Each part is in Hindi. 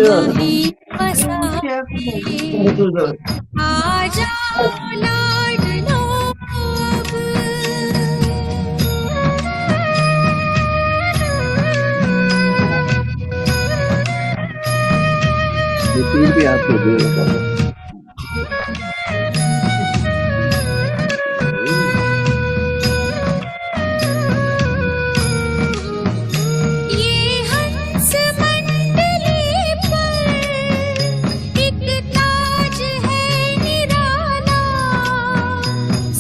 माही पसारे आ जाओ लाडलो अब। नितिन भी आपको दे रहा ये हंस मंडली पर एक ताज है निराला,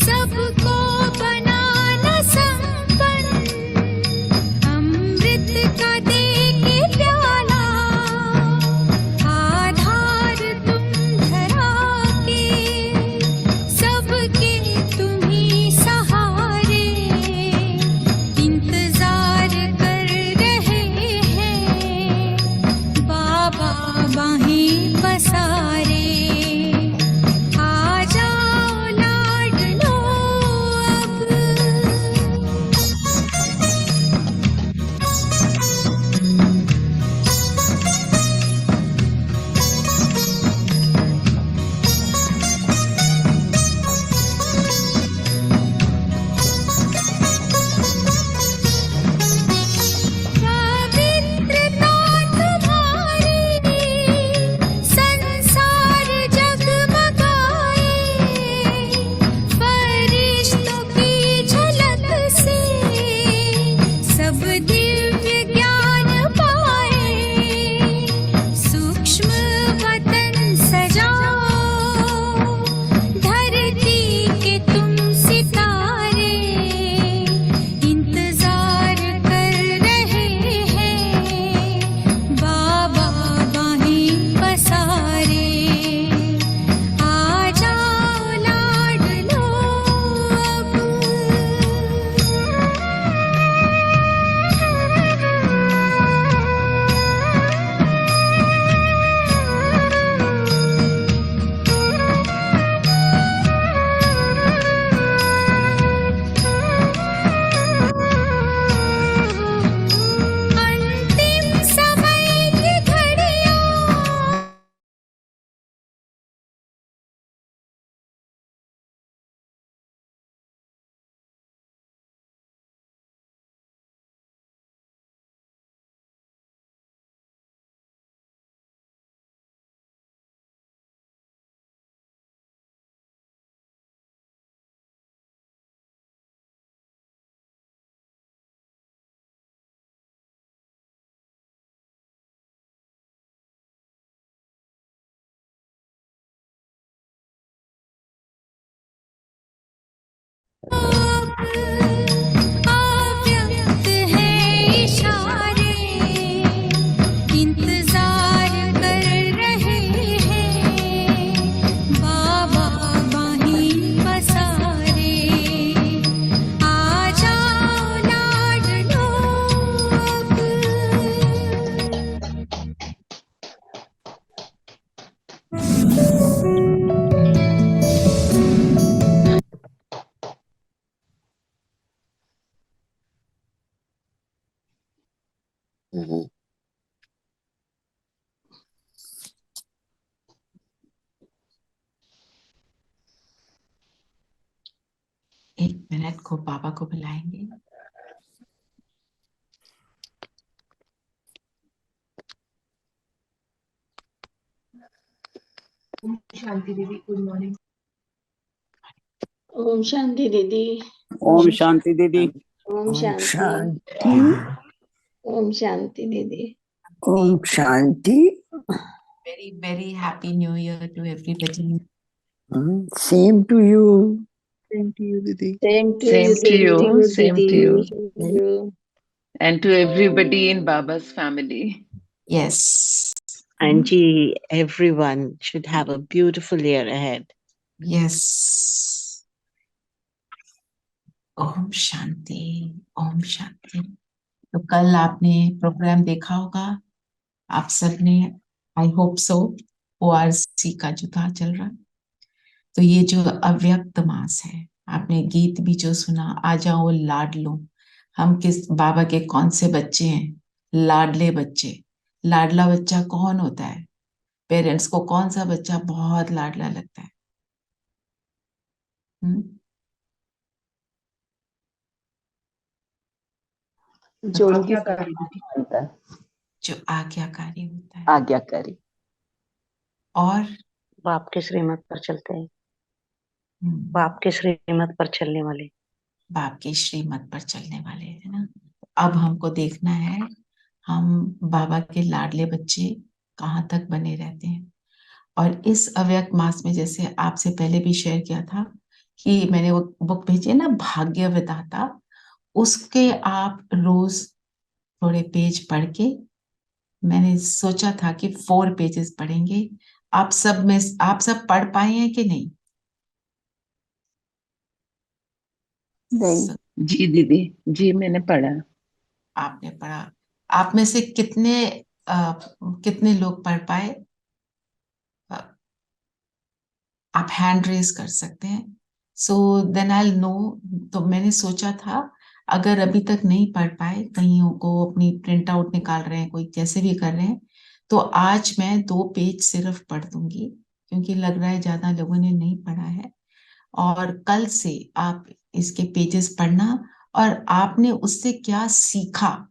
सबको बनाना संपन्न, अमृत का दे के प्याला। आधार तुम धरा के, सबके तुम ही सहारे, इंतजार कर रहे हैं बाबा बाहें पसारे। आ जाओ लाडलो अब। पवित्रता तुम्हारी संसार जगमगाए, फरिश्तों की झलक से सब दिव्य ज्ञान पाए। सूक्ष्म वतन सजाओ, धरती के तुम सितारे, इंतजार कर रहे हैं बाबा बाहें पसारे। आ जाओ लाडलो अब। अंतिम समय की घड़ियों अव्यक्त है इशारे, इंतजार कर रहे हैं बाबा बाहें पसारे। आ जाओ लाडलो अब। एक मिनट को बाबा को बुलाएंगे। शांति दीदी, गुड मॉर्निंग। ओम शांति दीदी। ओम शांति दीदी। ओम शांति। शांति। ओम शांति दीदी। Om Shanti. Very, very happy new year to everybody. Same to you. Same to you दीदी। Same to Same you, to you, didi. same to you. Same to you. And to everybody in Baba's family. Yes. Anji, everyone should have a beautiful year ahead. Yes. Om Shanti, Om Shanti. तो कल आपने प्रोग्राम देखा होगा आप सबने, आई होप सो। ORC का जो था चल रहा, तो ये जो अव्यक्त मास है, आपने गीत भी जो सुना, आ जाओ लाडलो, हम किस बाबा के कौन से बच्चे हैं, लाडले बच्चे, लाडला बच्चा कौन होता है? पेरेंट्स को कौन सा बच्चा बहुत लाडला लगता है? हम्म? जो बताओ। उनकी आज्ञाकारी दीदी। होता है। जो आज्ञाकारी होता है। आज्ञाकारी। और बाप के श्रीमत पर चलते हैं, हम्म, बाप के श्रीमत पर चलने वाले। बाप की श्रीमत पर चलने वाले, है ना? अब हमको देखना है हम बाबा के लाडले बच्चे कहाँ तक बने रहते हैं। और इस अव्यक्त मास में, जैसे आपसे पहले भी शेयर किया था कि मैंने वो बुक भेजी है ना, भाग्य विधाता, उसके आप रोज थोड़े पेज पढ़ के, मैंने सोचा था कि 4 पेजेस पढ़ेंगे। आप सब पढ़ पाए हैं कि नहीं? नहीं। जी दीदी, जी मैंने पढ़ा। आपने पढ़ा? आप में से कितने लोग पढ़ पाए? अ, आप हैंड रेज कर सकते हैं, सो देन आई नो। तो मैंने सोचा था अगर अभी तक नहीं पढ़ पाए, कईयों को अपनी प्रिंट आउट निकाल रहे हैं, कोई कैसे भी कर रहे हैं, तो आज मैं 2 पेज सिर्फ पढ़ दूंगी, क्योंकि लग रहा है ज्यादा लोगों ने नहीं पढ़ा है। और कल से आप इसके पेजेस पढ़ना, और आपने उससे क्या सीखा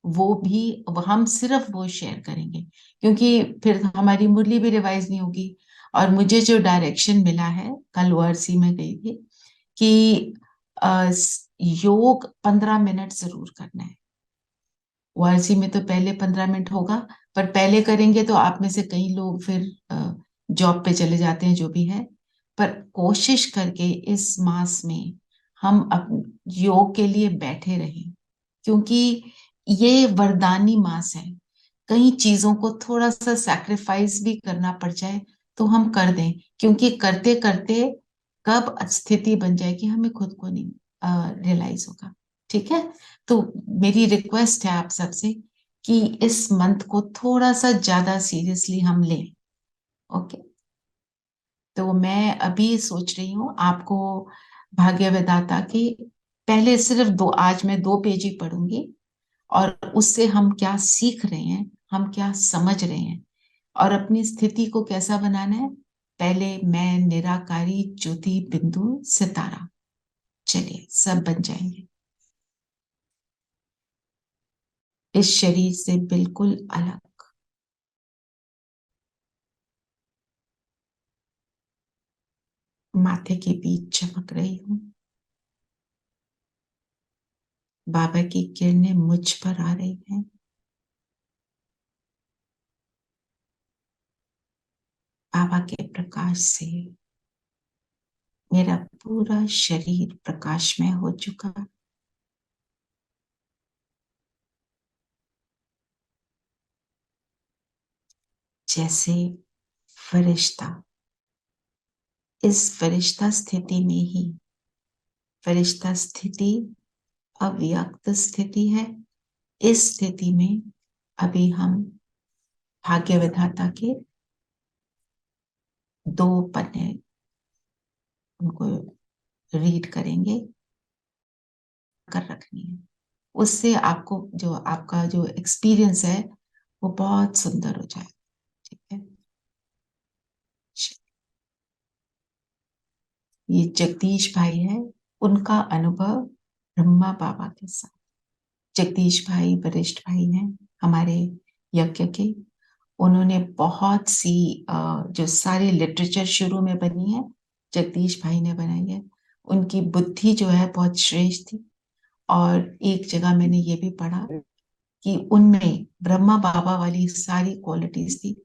वो भी हम सिर्फ वो शेयर करेंगे, क्योंकि फिर हमारी मुरली भी रिवाइज नहीं होगी। और मुझे जो डायरेक्शन मिला है, कल ओआरसी में गई थी कि योग 15 मिनट जरूर करना है। ओआरसी में तो पहले 15 मिनट होगा, पर पहले करेंगे तो आप में से कई लोग फिर जॉब पे चले जाते हैं, जो भी है। पर कोशिश करके इस मास में हम योग के लिए बैठे रहें, क्योंकि ये वरदानी मास है। कई चीजों को थोड़ा सा सैक्रिफाइस भी करना पड़ जाए तो हम कर दें, क्योंकि करते करते कब स्थिति बन जाएगी हमें खुद को नहीं रियलाइज होगा। ठीक है? तो मेरी रिक्वेस्ट है आप सबसे कि इस मंथ को थोड़ा सा ज्यादा सीरियसली हम लें। ओके? तो मैं अभी सोच रही हूँ आपको भाग्य विधाता के पहले सिर्फ 2, आज मैं 2 पेज ही पढ़ूंगी, और उससे हम क्या सीख रहे हैं, हम क्या समझ रहे हैं, और अपनी स्थिति को कैसा बनाना है। पहले मैं निराकारी ज्योति बिंदु सितारा, चलिए सब बन जाएंगे इस शरीर से बिल्कुल अलग। माथे के बीच चमक रही हूँ, बाबा की किरणें मुझ पर आ रही हैं। बाबा के प्रकाश से मेरा पूरा शरीर प्रकाशमय हो चुका। जैसे फरिश्ता, इस फरिश्ता स्थिति में ही, फरिश्ता स्थिति अव्यक्त स्थिति है। इस स्थिति में अभी हम भाग्य विधाता के 2 पन्ने उनको रीड करेंगे, कर रखनी है। उससे आपको जो आपका जो एक्सपीरियंस है वो बहुत सुंदर हो जाए। ठीक है? ये जगदीश भाई है, उनका अनुभव ब्रह्मा बाबा के साथ। जगदीश भाई वरिष्ठ भाई हैं हमारे यज्ञ के। उन्होंने बहुत सी जो सारी लिटरेचर शुरू में बनी है, जगदीश भाई ने बनाई है। उनकी बुद्धि जो है बहुत श्रेष्ठ थी। और एक जगह मैंने ये भी पढ़ा कि उनमें ब्रह्मा बाबा वाली सारी क्वालिटीज थी,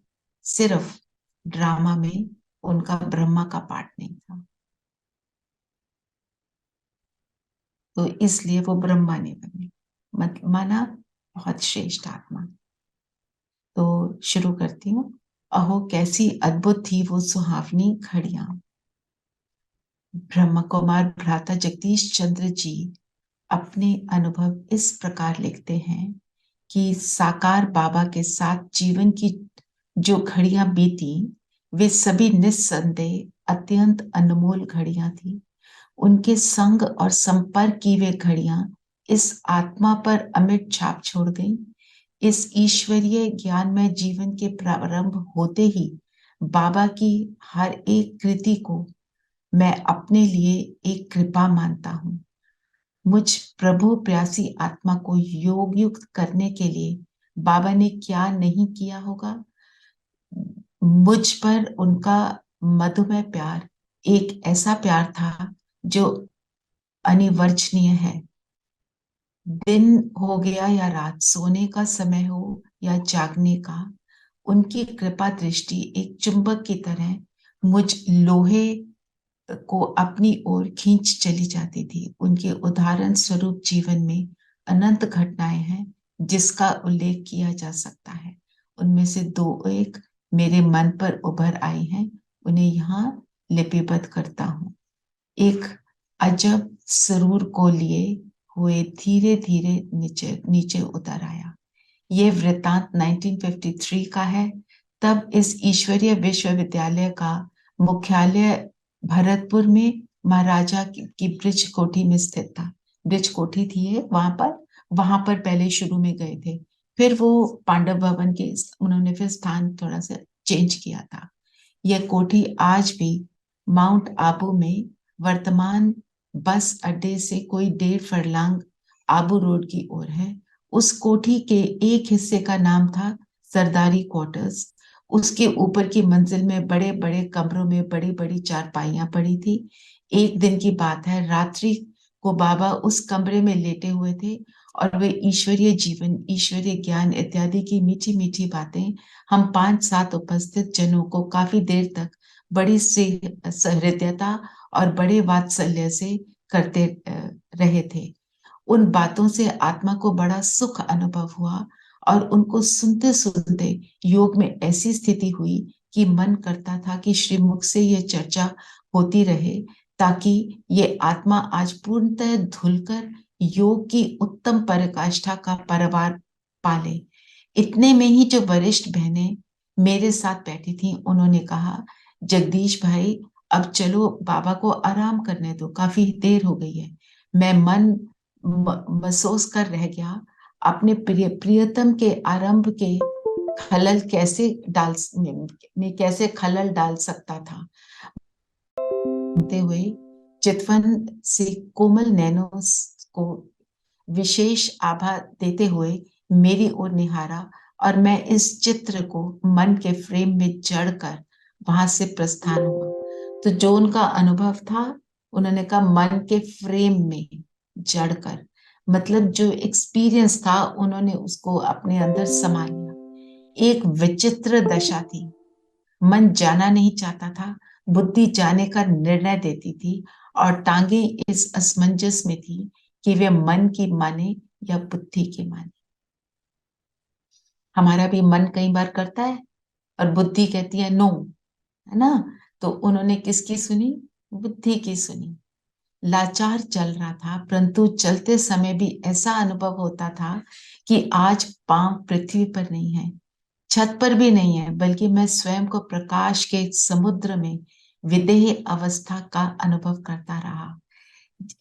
सिर्फ ड्रामा में उनका ब्रह्मा का पार्ट नहीं था, तो इसलिए वो ब्रह्मा नहीं बने। माना बहुत श्रेष्ठ आत्मा। तो शुरू करती हूँ। अहो कैसी अद्भुत थी वो सुहावनी घड़ियां। ब्रह्म कुमार भ्राता जगदीश चंद्र जी अपने अनुभव इस प्रकार लिखते हैं कि साकार बाबा के साथ जीवन की जो घड़ियां बीती, वे सभी निस्संदेह अत्यंत अनमोल घड़ियां थी। उनके संग और संपर्क की वे घड़ियां इस आत्मा पर अमिट छाप छोड़ गईं। इस ईश्वरीय ज्ञान में जीवन के प्रारंभ होते ही बाबा की हर एक कृति को मैं अपने लिए एक कृपा मानता हूँ। मुझ प्रभु प्यासी आत्मा को योग युक्त करने के लिए बाबा ने क्या नहीं किया होगा। मुझ पर उनका मधुमय प्यार एक ऐसा प्यार था जो अनिवर्चनीय है। दिन हो गया या रात, सोने का समय हो या जागने का, उनकी कृपा दृष्टि एक चुंबक की तरह मुझ लोहे को अपनी ओर खींच चली जाती थी। उनके उदाहरण स्वरूप जीवन में अनंत घटनाएं हैं जिसका उल्लेख किया जा सकता है। उनमें से दो एक मेरे मन पर उभर आई हैं, उन्हें यहाँ लिपिबद्ध करता हूँ। एक अजब सरूर को लिए हुए धीरे धीरे नीचे नीचे उतर आया। ये वृतांत 1953 का है। तब इस ईश्वरीय विश्वविद्यालय का मुख्यालय भरतपुर में महाराजा की ब्रिज कोठी में स्थित था। ब्रिज कोठी थी ये, वहां पर पहले शुरू में गए थे, फिर वो पांडव भवन के उन्होंने फिर स्थान थोड़ा सा चेंज किया था। यह कोठी आज भी माउंट आबू में वर्तमान बस अड्डे से कोई 1.5 फरलांग आबू रोड की ओर है। उस कोठी के एक हिस्से का नाम था सरदारी क्वार्टर्स। उसके ऊपर की मंजिल में बड़े बड़े कमरों में बड़ी बड़ी चारपाइयां पड़ी थी। एक दिन की बात है, रात्रि को बाबा उस कमरे में लेटे हुए थे और वे ईश्वरीय जीवन, ईश्वरीय ज्ञान इत्यादि की मीठी मीठी बातें हम 5-7 उपस्थित जनों को काफी देर तक बड़ी सहृदयता और बड़े वात्सल्य से करते रहे थे। उन बातों से आत्मा को बड़ा सुख अनुभव हुआ और उनको सुनते सुनते योग में ऐसी स्थिति हुई कि मन करता था कि श्रीमुख से यह चर्चा होती रहे, ताकि ये आत्मा आज पूर्णतः धुलकर योग की उत्तम पराकाष्ठा का परवार पाले। इतने में ही जो वरिष्ठ बहनें मेरे साथ बैठी थीं, उन्होंने कहा, जगदीश भाई, अब चलो बाबा को आराम करने दो, काफी देर हो गई है। मैं मन महसूस कर रह गया, अपने प्रियतम के आरंभ के खलल कैसे खलल डाल सकता था। हुए चितवन से कोमल नैनों को विशेष आभा देते हुए मेरी ओर निहारा और मैं इस चित्र को मन के फ्रेम में जड़कर वहां से प्रस्थान हुआ। तो जो उनका अनुभव था, उन्होंने कहा मन के फ्रेम में जड़कर, मतलब जो एक्सपीरियंस था उन्होंने उसको अपने अंदर समा लिया। एक विचित्र दशा थी। मन जाना नहीं चाहता था, बुद्धि जाने का निर्णय देती थी और टांगे इस असमंजस में थी कि वे मन की माने या बुद्धि की माने। हमारा भी मन कई बार करता है और बुद्धि कहती है नो, है ना। तो उन्होंने किसकी सुनी? बुद्धि की सुनी। लाचार चल रहा था, परंतु चलते समय भी ऐसा अनुभव होता था कि आज पांव पृथ्वी पर नहीं है, छत पर भी नहीं है, बल्कि मैं स्वयं को प्रकाश के समुद्र में विदेह अवस्था का अनुभव करता रहा।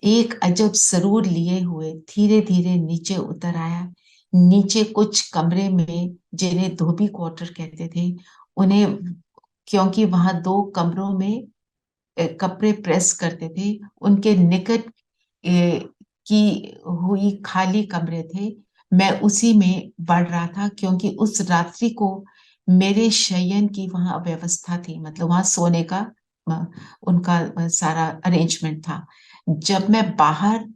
एक अजब सरूर लिए हुए धीरे धीरे नीचे उतर आया। नीचे कुछ कमरे में, जिन्हें धोबी क्वार्टर कहते थे, उन्हें, क्योंकि वहां 2 कमरों में कपड़े प्रेस करते थे, उनके निकट की हुई खाली कमरे थे। मैं उसी में बढ़ रहा था, क्योंकि उस रात्रि को मेरे शयन की वहां व्यवस्था थी, मतलब वहां सोने का उनका सारा अरेंजमेंट था। जब मैं बाहर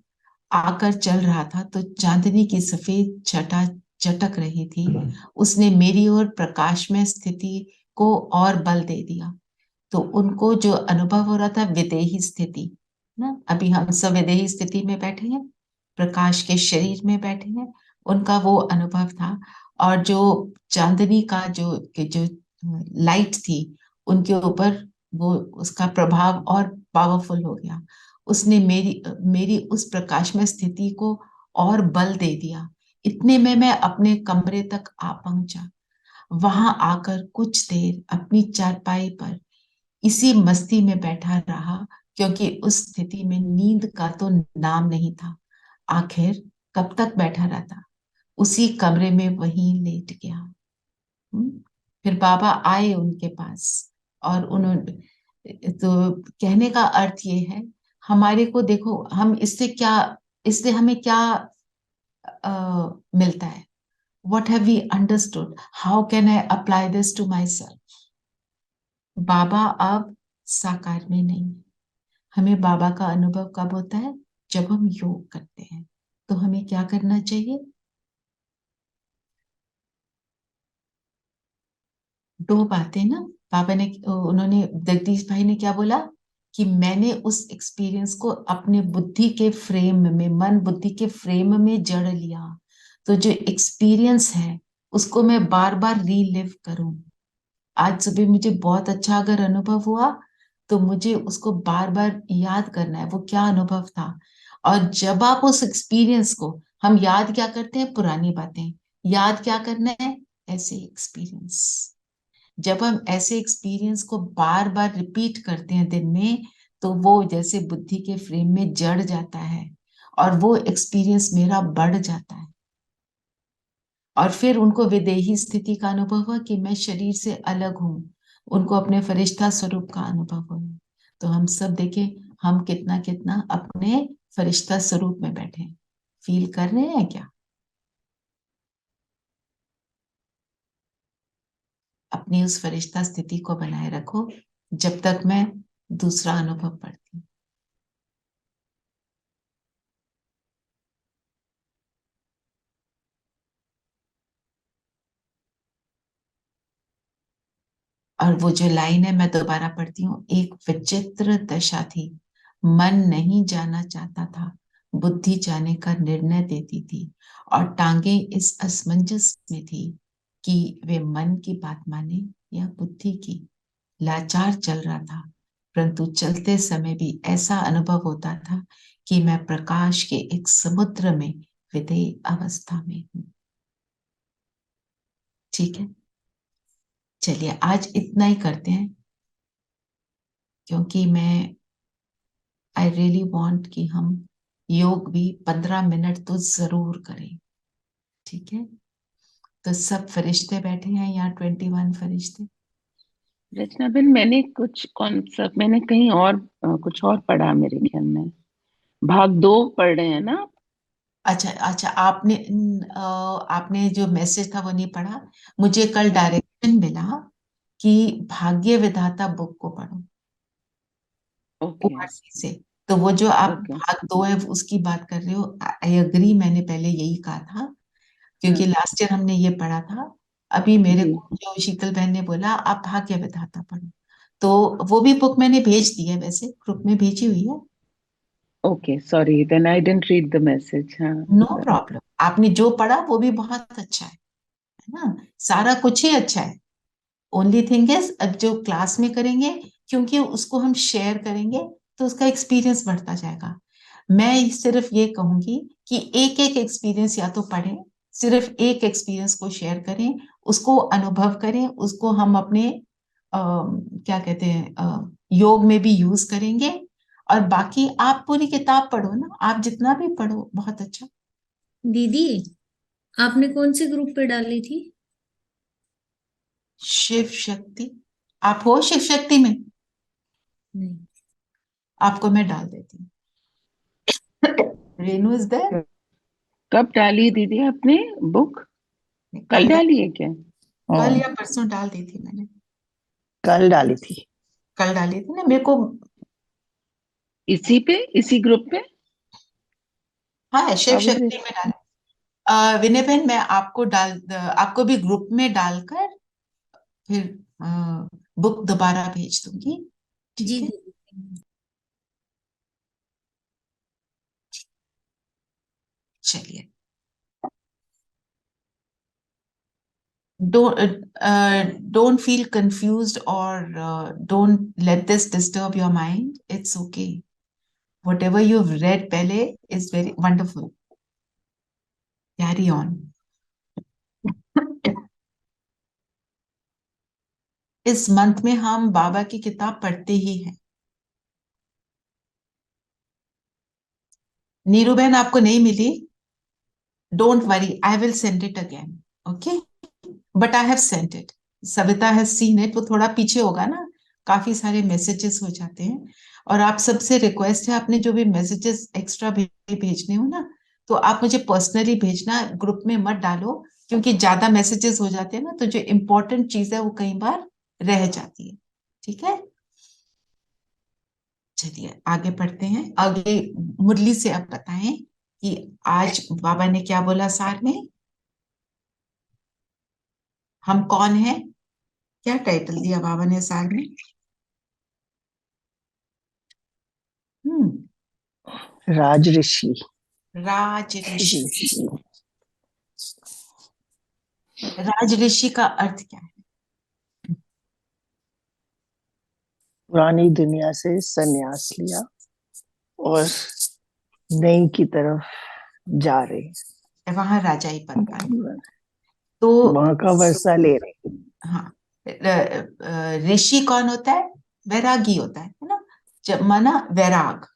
आकर चल रहा था तो चांदनी की सफेद छटा चटक रही थी। उसने मेरी ओर प्रकाश में स्थिति को और बल दे दिया। तो उनको जो अनुभव हो रहा था, विदेही स्थिति ना, अभी हम सब विदेही स्थिति में बैठे हैं, प्रकाश के शरीर में बैठे हैं, उनका वो अनुभव था। और जो चांदनी का जो लाइट थी उनके ऊपर, वो उसका प्रभाव और पावरफुल हो गया। उसने मेरी उस प्रकाश में स्थिति को और बल दे दिया। इतने में मैं अपने कमरे तक आ पहुंचा। वहां आकर कुछ देर अपनी चारपाई पर इसी मस्ती में बैठा रहा, क्योंकि उस स्थिति में नींद का तो नाम नहीं था। आखिर कब तक बैठा रहता? उसी कमरे में वहीं लेट गया। फिर बाबा आए उनके पास, और उन्होंने, तो कहने का अर्थ ये है, हमारे को देखो, हम इससे क्या, इससे हमें क्या मिलता है? What have we understood? How can I apply this to myself? बाबा अब साकार में नहीं है। हमें बाबा का अनुभव कब होता है? जब हम योग करते हैं। तो हमें क्या करना चाहिए? दो बातें ना, पापा ने, उन्होंने, जगदीश भाई ने क्या बोला कि मैंने उस एक्सपीरियंस को अपने बुद्धि के फ्रेम में, मन बुद्धि के फ्रेम में जड़ लिया। तो जो एक्सपीरियंस है उसको मैं बार बार रीलिव करूं। आज सुबह मुझे बहुत अच्छा अगर अनुभव हुआ तो मुझे उसको बार बार याद करना है, वो क्या अनुभव था। और जब आप उस एक्सपीरियंस को, हम याद क्या करते हैं? पुरानी बातें। याद क्या करना है? ऐसे एक्सपीरियंस। जब हम ऐसे एक्सपीरियंस को बार बार रिपीट करते हैं दिन में, तो वो जैसे बुद्धि के फ्रेम में जड़ जाता है, और वो एक्सपीरियंस मेरा बढ़ जाता है। और फिर उनको विदेही स्थिति का अनुभव हुआ कि मैं शरीर से अलग हूं, उनको अपने फरिश्ता स्वरूप का अनुभव हुआ। तो हम सब देखें, हम कितना कितना अपने फरिश्ता स्वरूप में बैठे हैं। फील कर रहे हैं क्या? अपनी उस फरिश्ता स्थिति को बनाए रखो जब तक मैं दूसरा अनुभव पढ़ती हूँ। और वो जो लाइन है मैं दोबारा पढ़ती हूँ। एक विचित्र दशा थी, मन नहीं जाना चाहता था, बुद्धि जाने का निर्णय देती थी, और टांगे इस असमंजस में थी कि वे मन की बात माने या बुद्धि की। लाचार चल रहा था, परंतु चलते समय भी ऐसा अनुभव होता था कि मैं प्रकाश के एक समुद्र में विधेय अवस्था में हूँ। ठीक है, चलिए आज इतना ही करते हैं, क्योंकि मैं, आई रियली वांट कि हम योग भी 15 मिनट तो जरूर करें। ठीक है, तो सब फरिश्ते बैठे हैं यहाँ, 21 फरिश्ते। रचना बेन, मैंने कुछ कॉन्सेप्ट मैंने कहीं और कुछ और पढ़ा मेरे ख्याल में। भाग 2 पढ़ रहे हैं ना आप? अच्छा अच्छा, आपने जो मैसेज था वो नहीं पढ़ा। मुझे कल डायरेक्शन मिला कि भाग्य विधाता बुक को पढ़ो, ओके ओआरसी से। तो वो जो आप ओके भाग 2 है उसकी बात कर रहे हो, आई एग्री, मैंने पहले यही कहा था, क्योंकि लास्ट ईयर हमने ये पढ़ा था। अभी मेरे जी को जो शीतल बहन ने बोला आप भाग्य विधाता पढ़ो, तो वो भी बुक मैंने भेज दी है, वैसे ग्रुप में भेजी हुई है। Okay, sorry then I didn't read the message. हाँ नो प्रॉब्लम, आपने जो पढ़ा वो भी बहुत अच्छा है ना, सारा कुछ ही अच्छा है। ओनली थिंग इज, अब जो क्लास में करेंगे, क्योंकि उसको हम शेयर करेंगे तो उसका एक्सपीरियंस बढ़ता जाएगा। मैं सिर्फ ये कहूंगी कि एक एक एक्सपीरियंस या तो पढ़ें, सिर्फ एक एक्सपीरियंस को शेयर करें, उसको अनुभव करें, उसको हम अपने क्या कहते हैं, योग में भी यूज करेंगे। और बाकी आप पूरी किताब पढ़ो ना, आप जितना भी पढ़ो बहुत अच्छा। दीदी, आपने कौन से ग्रुप पे डाली थी? शिव शक्ति, आप हो शिव शक्ति में? नहीं। आपको मैं डाल देती हूँ। Renu is there? कब डाली दीदी आपने बुक? कल डाली है क्या? कल या परसों डाल दी थी मैंने। कल डाली थी। कल डाली थी ना मेरे को। इसी पे, इसी ग्रुप पे? हाँ, शिव How is शक्ति it? में डाल। विनय बहन, मैं आपको भी ग्रुप में डालकर फिर बुक दोबारा भेज दूंगी। जी ठीक है, दीदी। चलिए। Don't feel confused, or don't let this disturb your mind. It's okay. Whatever you've read पहले is very wonderful. Carry on. इस मंथ में हम बाबा की किताब पढ़ते ही हैं। नीरू बहन, आपको नहीं मिली? Don't worry, I will send it again. Okay? But I have sent it. Savita has seen it. वो थोड़ा पीछे होगा ना, काफी सारे मैसेजेस हो जाते हैं। और आप सबसे रिक्वेस्ट है, आपने जो भी मैसेजेस एक्स्ट्रा भेजने हो ना, तो आप मुझे पर्सनली भेजना, ग्रुप में मत डालो, क्योंकि ज्यादा मैसेजेस हो जाते हैं ना, तो जो इम्पोर्टेंट चीज है वो कई बार रह जाती है। ठीक है, चलिए आगे बढ़ते हैं। आगे मुरली से आप बताएं कि आज बाबा ने क्या बोला सार में। हम कौन है, क्या टाइटल दिया बाबा ने सार में? राज ऋषि। राज ऋषि। राज ऋषि का अर्थ क्या है? पुरानी दुनिया से संन्यास लिया और नई की तरफ जा रहे, वहां राजाई पद का है। तो वहां का वर्षा ले रहे। हाँ, ऋषि कौन होता है? वैरागी होता है ना, जब माना वैराग।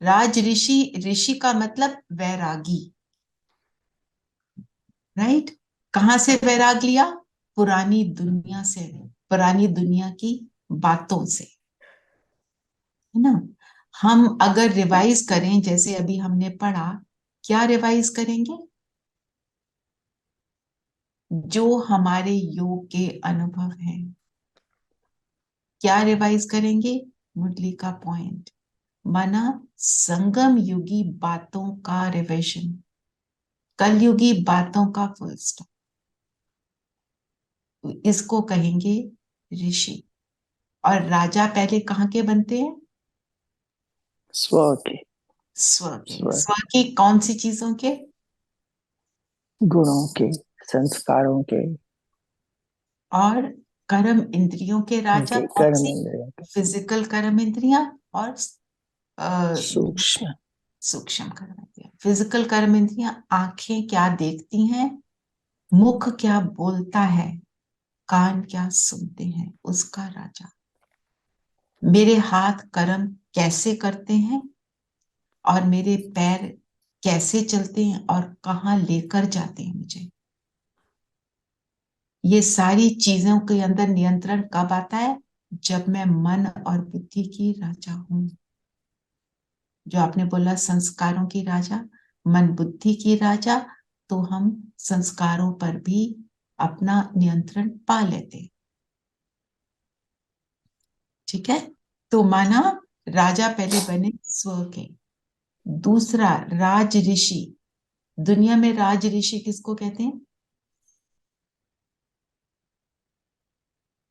राज ऋषि, ऋषि का मतलब वैरागी, राइट? कहां से वैराग लिया? पुरानी दुनिया से, पुरानी दुनिया की बातों से, है ना। हम अगर रिवाइज करें, जैसे अभी हमने पढ़ा, क्या रिवाइज करेंगे? जो हमारे योग के अनुभव हैं। क्या रिवाइज करेंगे? मुरली का पॉइंट, माना संगम युगी बातों का रिविजन, कलयुगी बातों का फुल स्टॉप, इसको कहेंगे ऋषि। और राजा पहले कहाँ के बनते हैं? स्व के, स्व के। स्व की कौन सी चीजों के? गुणों के, संस्कारों के और कर्म इंद्रियों के राजा के, कौन कर्म सी? इंद्रियों के, फिजिकल कर्म इंद्रियां और सूक्ष्म सूक्ष्म कर्म इंद्रियां। फिजिकल कर्म इंद्रियां, आंखें क्या देखती हैं, मुख क्या बोलता है, कान क्या सुनते हैं, उसका राजा। मेरे हाथ कर्म कैसे करते हैं और मेरे पैर कैसे चलते हैं और कहाँ लेकर जाते हैं मुझे, ये सारी चीजों के अंदर नियंत्रण कब आता है? जब मैं मन और बुद्धि की राजा हूं। जो आपने बोला संस्कारों की राजा, मन बुद्धि की राजा, तो हम संस्कारों पर भी अपना नियंत्रण पा लेते। ठीक है, तो माना राजा पहले बने स्व के। दूसरा, राज ऋषि। दुनिया में राज ऋषि किसको कहते हैं?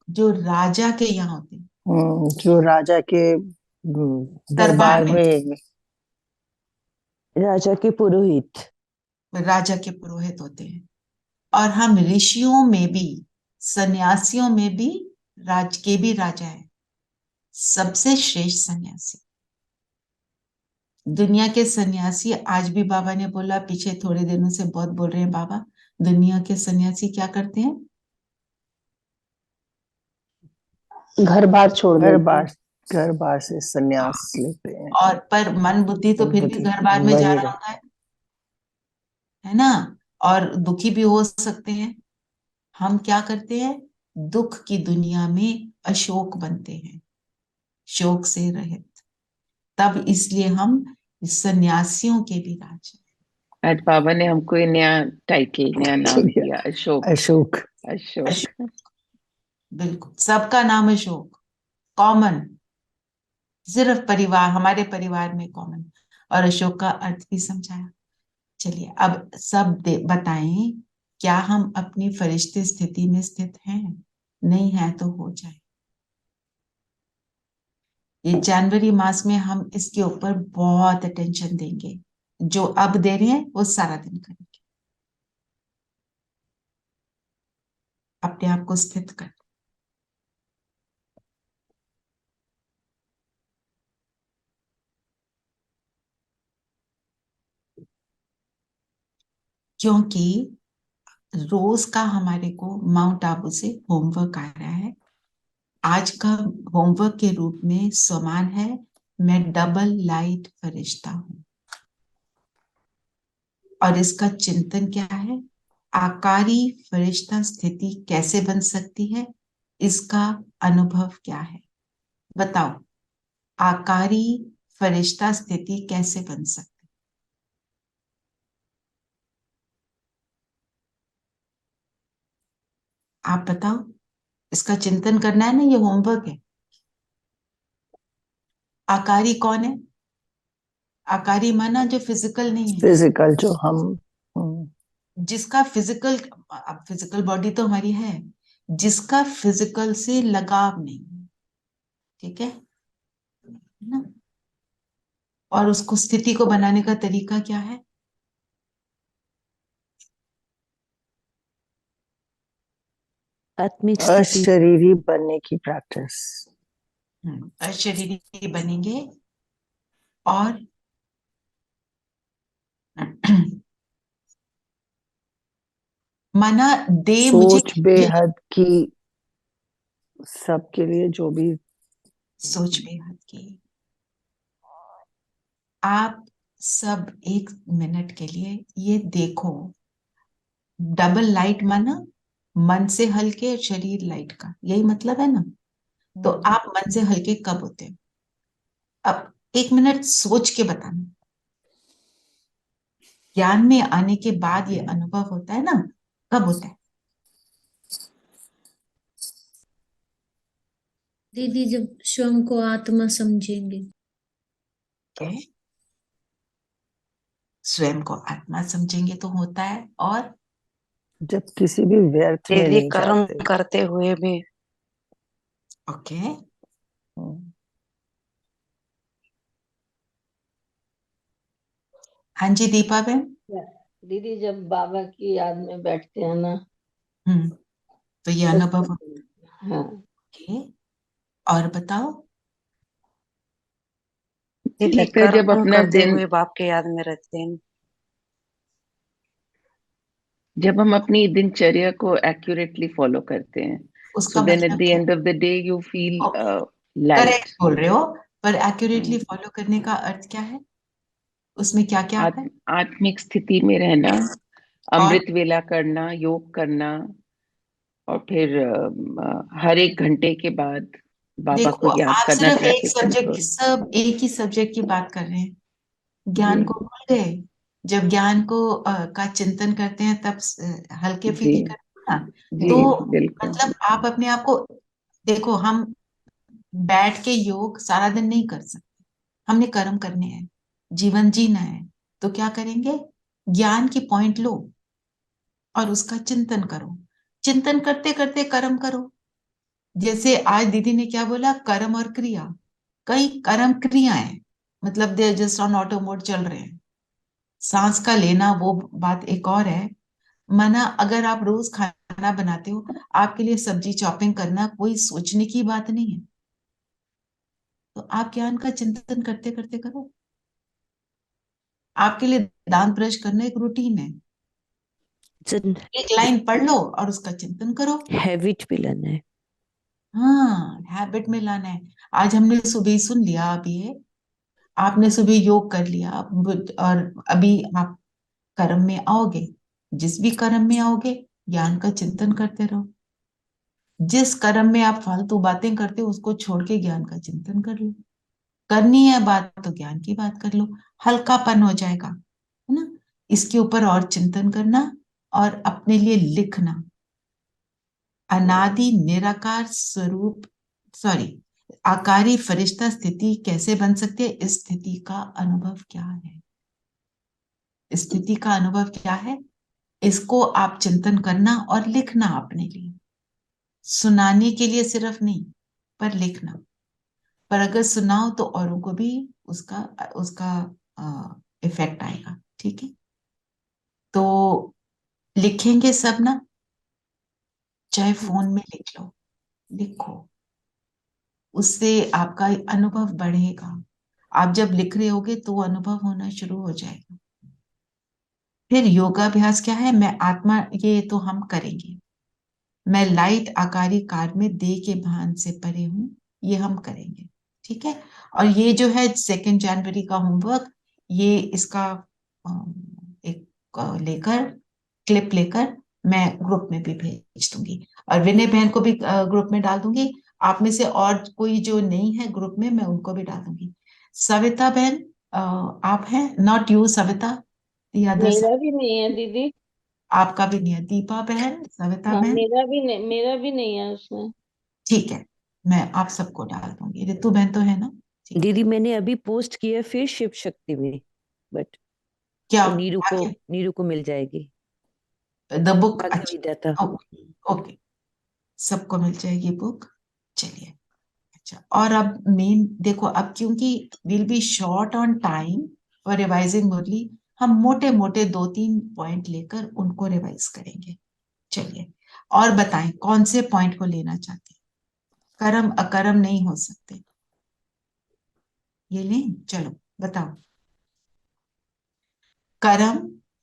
जो राजा के यहाँ होते हैं, जो राजा के दरबार दरबार में, में, राजा के पुरोहित। राजा के पुरोहित होते हैं। और हम ऋषियों में भी, सन्यासियों में भी राज के भी राजा है, सबसे श्रेष्ठ सन्यासी। दुनिया के सन्यासी, आज भी बाबा ने बोला, पीछे थोड़े दिनों से बहुत बोल रहे हैं बाबा, दुनिया के सन्यासी क्या करते हैं? घर बार छोड़ घर देते बार, हैं। घर बार से संन्यास लेते हैं। और पर मन बुद्धि तो फिर भी बुद्धि घर बार में जा वही रहा होता है ना। और दुखी भी हो सकते हैं। हम क्या करते हैं? दुख की दुनिया में अशोक बनते हैं, शोक से रहित। तब इसलिए हम सन्यासियों के भी राजा। आज बाबा ने हमको ये नया टाइटल, नया नाम दिया, अशोक। अशोक। अशोक। बिल्कुल, सबका नाम अशोक, कॉमन, सिर्फ परिवार, हमारे परिवार में कॉमन। और अशोक का अर्थ भी समझाया। चलिए अब सब बताएं, क्या हम अपनी फरिश्ते स्थिति में स्थित हैं? नहीं है तो हो जाए। ये जनवरी मास में हम इसके ऊपर बहुत अटेंशन देंगे। जो अब दे रहे हैं वो सारा दिन करेंगे, अपने आप को स्थित कर। क्योंकि रोज का हमारे को माउंट आबू से होमवर्क आ रहा है। आज का होमवर्क के रूप में समान है, मैं डबल लाइट फरिश्ता हूं। और इसका चिंतन क्या है? आकारी फरिश्ता स्थिति कैसे बन सकती है, इसका अनुभव क्या है? बताओ, आकारी फरिश्ता स्थिति कैसे बन सकती? आप बताओ, इसका चिंतन करना है ना, ये होमवर्क है। आकारी कौन है? आकारी माना जो फिजिकल नहीं है, फिजिकल जो हम हम्म, जिसका फिजिकल, अब फिजिकल बॉडी तो हमारी है, जिसका फिजिकल से लगाव नहीं है, ठीक है ना? और उसको स्थिति को बनाने का तरीका क्या है? आत्मिक स्थिति अशरीरी बनने की प्रैक्टिस। अशरीरी बनेंगे और माना दे मुझे सोच बेहद की सबके लिए जो भी सोच बेहद की। आप सब 1 मिनट के लिए ये देखो, डबल लाइट माना मन से हल्के और शरीर लाइट का, यही मतलब है ना? तो आप मन से हल्के कब होते हो? अब 1 मिनट सोच के बताना। ज्ञान में आने के बाद ये अनुभव होता है ना, कब होता है? दीदी जब स्वयं को आत्मा समझेंगे। क्या? स्वयं को आत्मा समझेंगे तो होता है। और जब किसी भी व्यर्थ में दीदी नहीं कर्म जाते। करते हुए भी ओके, हम्म, हाँ जी दीपा बहन। दीदी जब बाबा की याद में बैठते हैं ना, तो ये तो अनुभव हाँ ओके। और बताओ, दीदी लगता है जब कर्म अपना करते दिन, हुए बाप के याद में रहते हैं। जब हम अपनी दिनचर्या को एक्यूरेटली फॉलो करते हैं, सो उसका देन एट मतलब द क्या? End of the day you feel okay, light. Correct बोल रहे हो, पर एक्यूरेटली फॉलो करने का अर्थ क्या है? उसमें क्या क्या आता है? आत्मिक स्थिति में रहना, और अमृत वेला करना, योग करना, और फिर हर 1 घंटे के बाद बाबा को देखो, याद आप करना, सिर्फ एक ट्रैफिक सब्जेक्ट, कंट्रोल। सब एक ही सब्जेक्ट की बात कर रहे हैं, जी ज्ञान को भूल गए। जब ज्ञान को का चिंतन करते हैं तब हल्के जी फीके करते हैं ना। जी, तो बिल्कुल। मतलब आप अपने आप को देखो, हम बैठ के योग सारा दिन नहीं कर सकते, हमने कर्म करने हैं, जीवन जीना है। तो क्या करेंगे? ज्ञान की पॉइंट लो और उसका चिंतन करो, चिंतन करते करते कर्म करो। जैसे आज दीदी ने क्या बोला, कर्म और क्रिया। कई कर्म क्रियाएं, मतलब they just on auto mode चल रहे हैं। सांस का लेना वो बात एक और है। माना अगर आप रोज खाना बनाते हो, आपके लिए सब्जी चॉपिंग करना कोई सोचने की बात नहीं है, तो आप ज्ञान का चिंतन करते करते करो। आपके लिए दांत ब्रश करना एक रूटीन है, एक लाइन पढ़ लो और उसका चिंतन करो। हैबिट भी लाना है। हाँ, हैबिट में लाना है। आज हमने सुबह सुन लिया, अब ये आपने सुबह योग कर लिया, और अभी आप कर्म में आओगे, जिस भी कर्म में आओगे ज्ञान का चिंतन करते रहो। जिस कर्म में आप फालतू बातें करते हो उसको छोड़ के ज्ञान का चिंतन कर लो। करनी है बात तो ज्ञान की बात कर लो, हल्कापन हो जाएगा, है ना? इसके ऊपर और चिंतन करना और अपने लिए लिखना। अनादि निराकार स्वरूप, सॉरी, आकारी फरिश्ता स्थिति कैसे बन सकती है, इस स्थिति का अनुभव क्या है? स्थिति का अनुभव क्या है, इसको आप चिंतन करना और लिखना अपने लिए। सुनाने के लिए सिर्फ नहीं, पर लिखना। पर अगर सुनाओ तो औरों को भी उसका उसका इफेक्ट आएगा, ठीक है? तो लिखेंगे सब ना, चाहे फोन में लिख लो, लिखो, उससे आपका अनुभव बढ़ेगा। आप जब लिख रहे होगे तो वो अनुभव होना शुरू हो जाएगा। फिर योगाभ्यास क्या है? मैं आत्मा, ये तो हम करेंगे। मैं लाइट आकारी कार में दे के भान से परे हूं, ये हम करेंगे, ठीक है? और ये जो है 2 जनवरी का होमवर्क, ये इसका एक लेकर, क्लिप लेकर मैं ग्रुप में भी भेज दूंगी, और विनय बहन को भी ग्रुप में डाल दूंगी। आप में से और कोई जो नहीं है ग्रुप में, मैं उनको भी डाल दूंगी। सविता बहन, आप हैं? Not you Savita, the others। मेरा भी नहीं है दीदी। आपका भी नहीं है। दीपा बहन, सविता हाँ, बहन, मेरा भी नहीं है उसमें। ठीक है, मैं आप सबको डाल दूंगी। रितु बहन तो है ना? ठीक। दीदी मैंने अभी पोस्ट किया फिर शिव शक्ति में, बट क्या वो नीरू को मिल जाएगी। The book? भाग्य अच्छा, विधाता। ओके ओके, सबको मिल जाएगी बुक। चलिए, अच्छा, और अब मेन देखो, अब क्योंकि will be short on time for revising Murli, हम मोटे मोटे 2-3 पॉइंट लेकर उनको रिवाइज करेंगे। चलिए, और बताएं कौन से पॉइंट को लेना चाहते हैं? कर्म अकर्म नहीं हो सकते, ये लें? चलो बताओ। कर्म,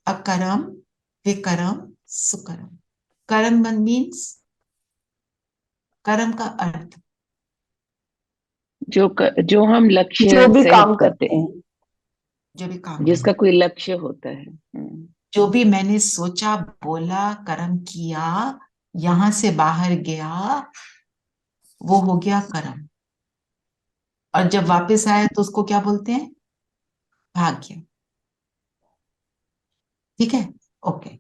अकर्म, विकर्म, सुकर्म। कर्म मीन्स, कर्म का अर्थ जो हम लक्ष्य जो भी सेट काम करते करते हैं, हैं, जो भी काम जिसका करते, कोई लक्ष्य होता है। जो भी मैंने सोचा, बोला, कर्म किया, यहां से बाहर गया, वो हो गया कर्म। और जब वापस आया तो उसको क्या बोलते हैं? भाग्य। ठीक है, ओके।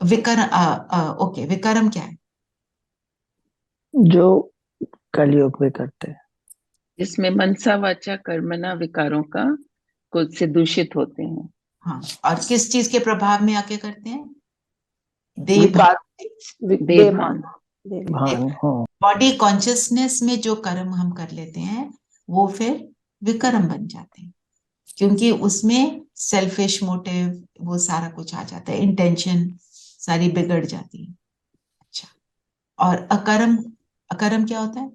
ओके, विकर्म क्या है? जो कलयुग में करते हैं। जिसमें मनसा वाचा कर्मणा विकारों का कुछ से दूषित होते हैं। हाँ, और किस चीज के प्रभाव में आके करते हैं? देह विकार, देवभान। भान, हाँ। बॉडी कॉन्शियसनेस में जो कर्म हम कर लेते हैं, वो फिर विकर्म बन जाते हैं, क्योंकि उसमें सेल्फिश मोटिव, वो सारा कुछ आ जाता है, इंटेंशन सारी बिगड़ जाती है। अच्छा, और अकर्म, अकर्म क्या होता है?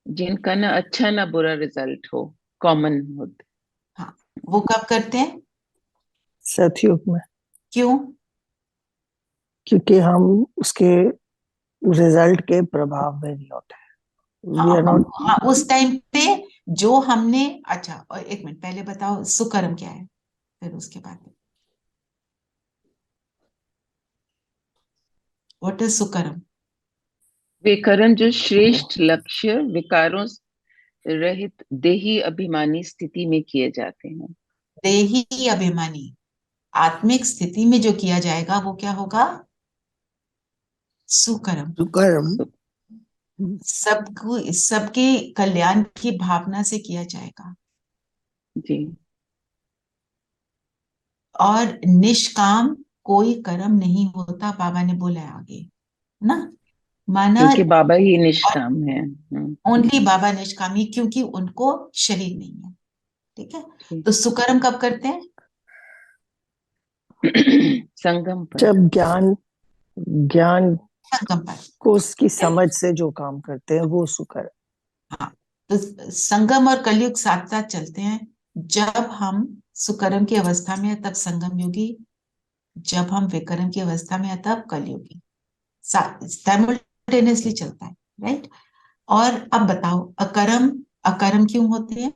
जिनका ना अच्छा ना बुरा रिजल्ट हो, कॉमन होते। हाँ, वो कब करते हैं? सतयुग में, क्यों? क्योंकि हम उसके रिजल्ट के प्रभाव में नहीं होते। वी आर हाँ, नॉट। हाँ, उस टाइम पे जो हमने, अच्छा, और एक मिनट पहले बताओ सुकर्म क्या है, फिर उसके बाद व्हाट इज सुकर्म? वे कर्म जो श्रेष्ठ लक्ष्य विकारों रहित देही अभिमानी स्थिति में किए जाते हैं। देही अभिमानी, आत्मिक स्थिति में जो किया जाएगा वो क्या होगा? सुकर्म। कर्म। सबको, सबके कल्याण की भावना से किया जाएगा, जी, और निष्काम कोई कर्म नहीं होता, बाबा ने बोला है आगे ना, माना। क्योंकि बाबा ही निष्काम है। ओनली बाबा निष्कामी, क्योंकि उनको शरीर नहीं है। ठीक है, ठीक। तो सुकर्म कब करते हैं? संगम पर। जब ज्ञान ज्ञान संगम पर। को उसकी समझ से जो काम करते हैं वो सुकर। हाँ, तो संगम और कलयुग साथ साथ चलते हैं। जब हम सुकर्म की अवस्था में है तब संगम योगी, जब हम विकर्म की अवस्था में है तब कलयुगी, साइमल्टेनियसली चलता है, राइट? और अब बताओ, अकर्म, अकर्म क्यों होते हैं?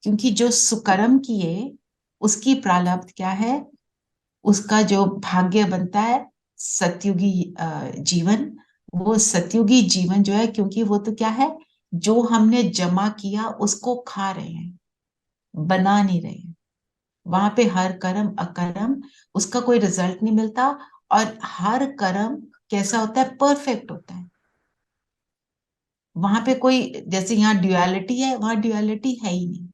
क्योंकि जो सुकर्म किए उसकी प्रारब्ध क्या है? उसका जो भाग्य बनता है सतयुगी जीवन, वो सतयुगी जीवन जो है, क्योंकि वो तो क्या है, जो हमने जमा किया उसको खा रहे हैं, बना नहीं रहे हैं। वहां पे हर कर्म अकर्म, उसका कोई रिजल्ट नहीं मिलता, और हर कर्म कैसा होता है? परफेक्ट होता है। वहां पे कोई, जैसे यहाँ ड्युअलिटी है, वहां ड्युअलिटी है ही नहीं।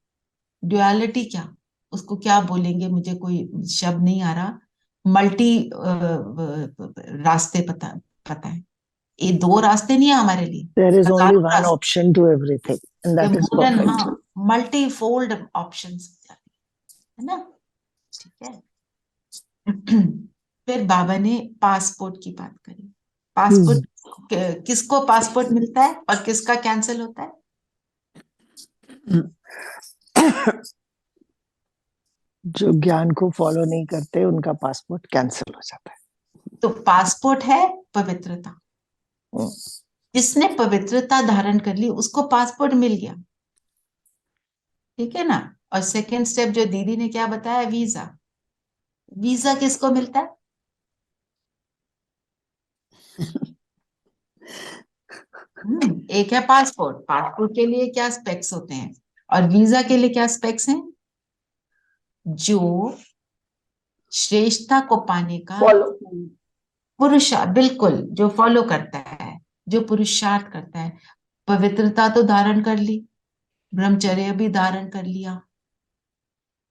ड्युअलिटी क्या, उसको क्या बोलेंगे, मुझे कोई शब्द नहीं आ रहा। मल्टी रास्ते, पता है, ये 2 रास्ते नहीं है हमारे लिए, देयर इज ओनली हजारों वन रास्ते, option to everything and that is perfect. हाँ, मल्टी फोल्ड ऑप्शन है ना? ठीक है। फिर बाबा ने पासपोर्ट की बात करी। पासपोर्ट, किसको पासपोर्ट मिलता है और किसका कैंसिल होता है? जो ज्ञान को फॉलो नहीं करते उनका पासपोर्ट कैंसिल हो जाता है। तो पासपोर्ट है पवित्रता। जिसने पवित्रता धारण कर ली उसको पासपोर्ट मिल गया, ठीक है ना? और सेकंड स्टेप जो दीदी ने क्या बताया, वीजा। वीजा किसको मिलता है? एक है पासपोर्ट। पासपोर्ट के लिए क्या स्पेक्स होते हैं और वीजा के लिए क्या स्पेक्स हैं? जो श्रेष्ठता को पाने का फॉलो पुरुषार्थ, बिल्कुल, जो फॉलो करता है, जो पुरुषार्थ करता है। पवित्रता तो धारण कर ली, ब्रह्मचर्य भी धारण कर लिया,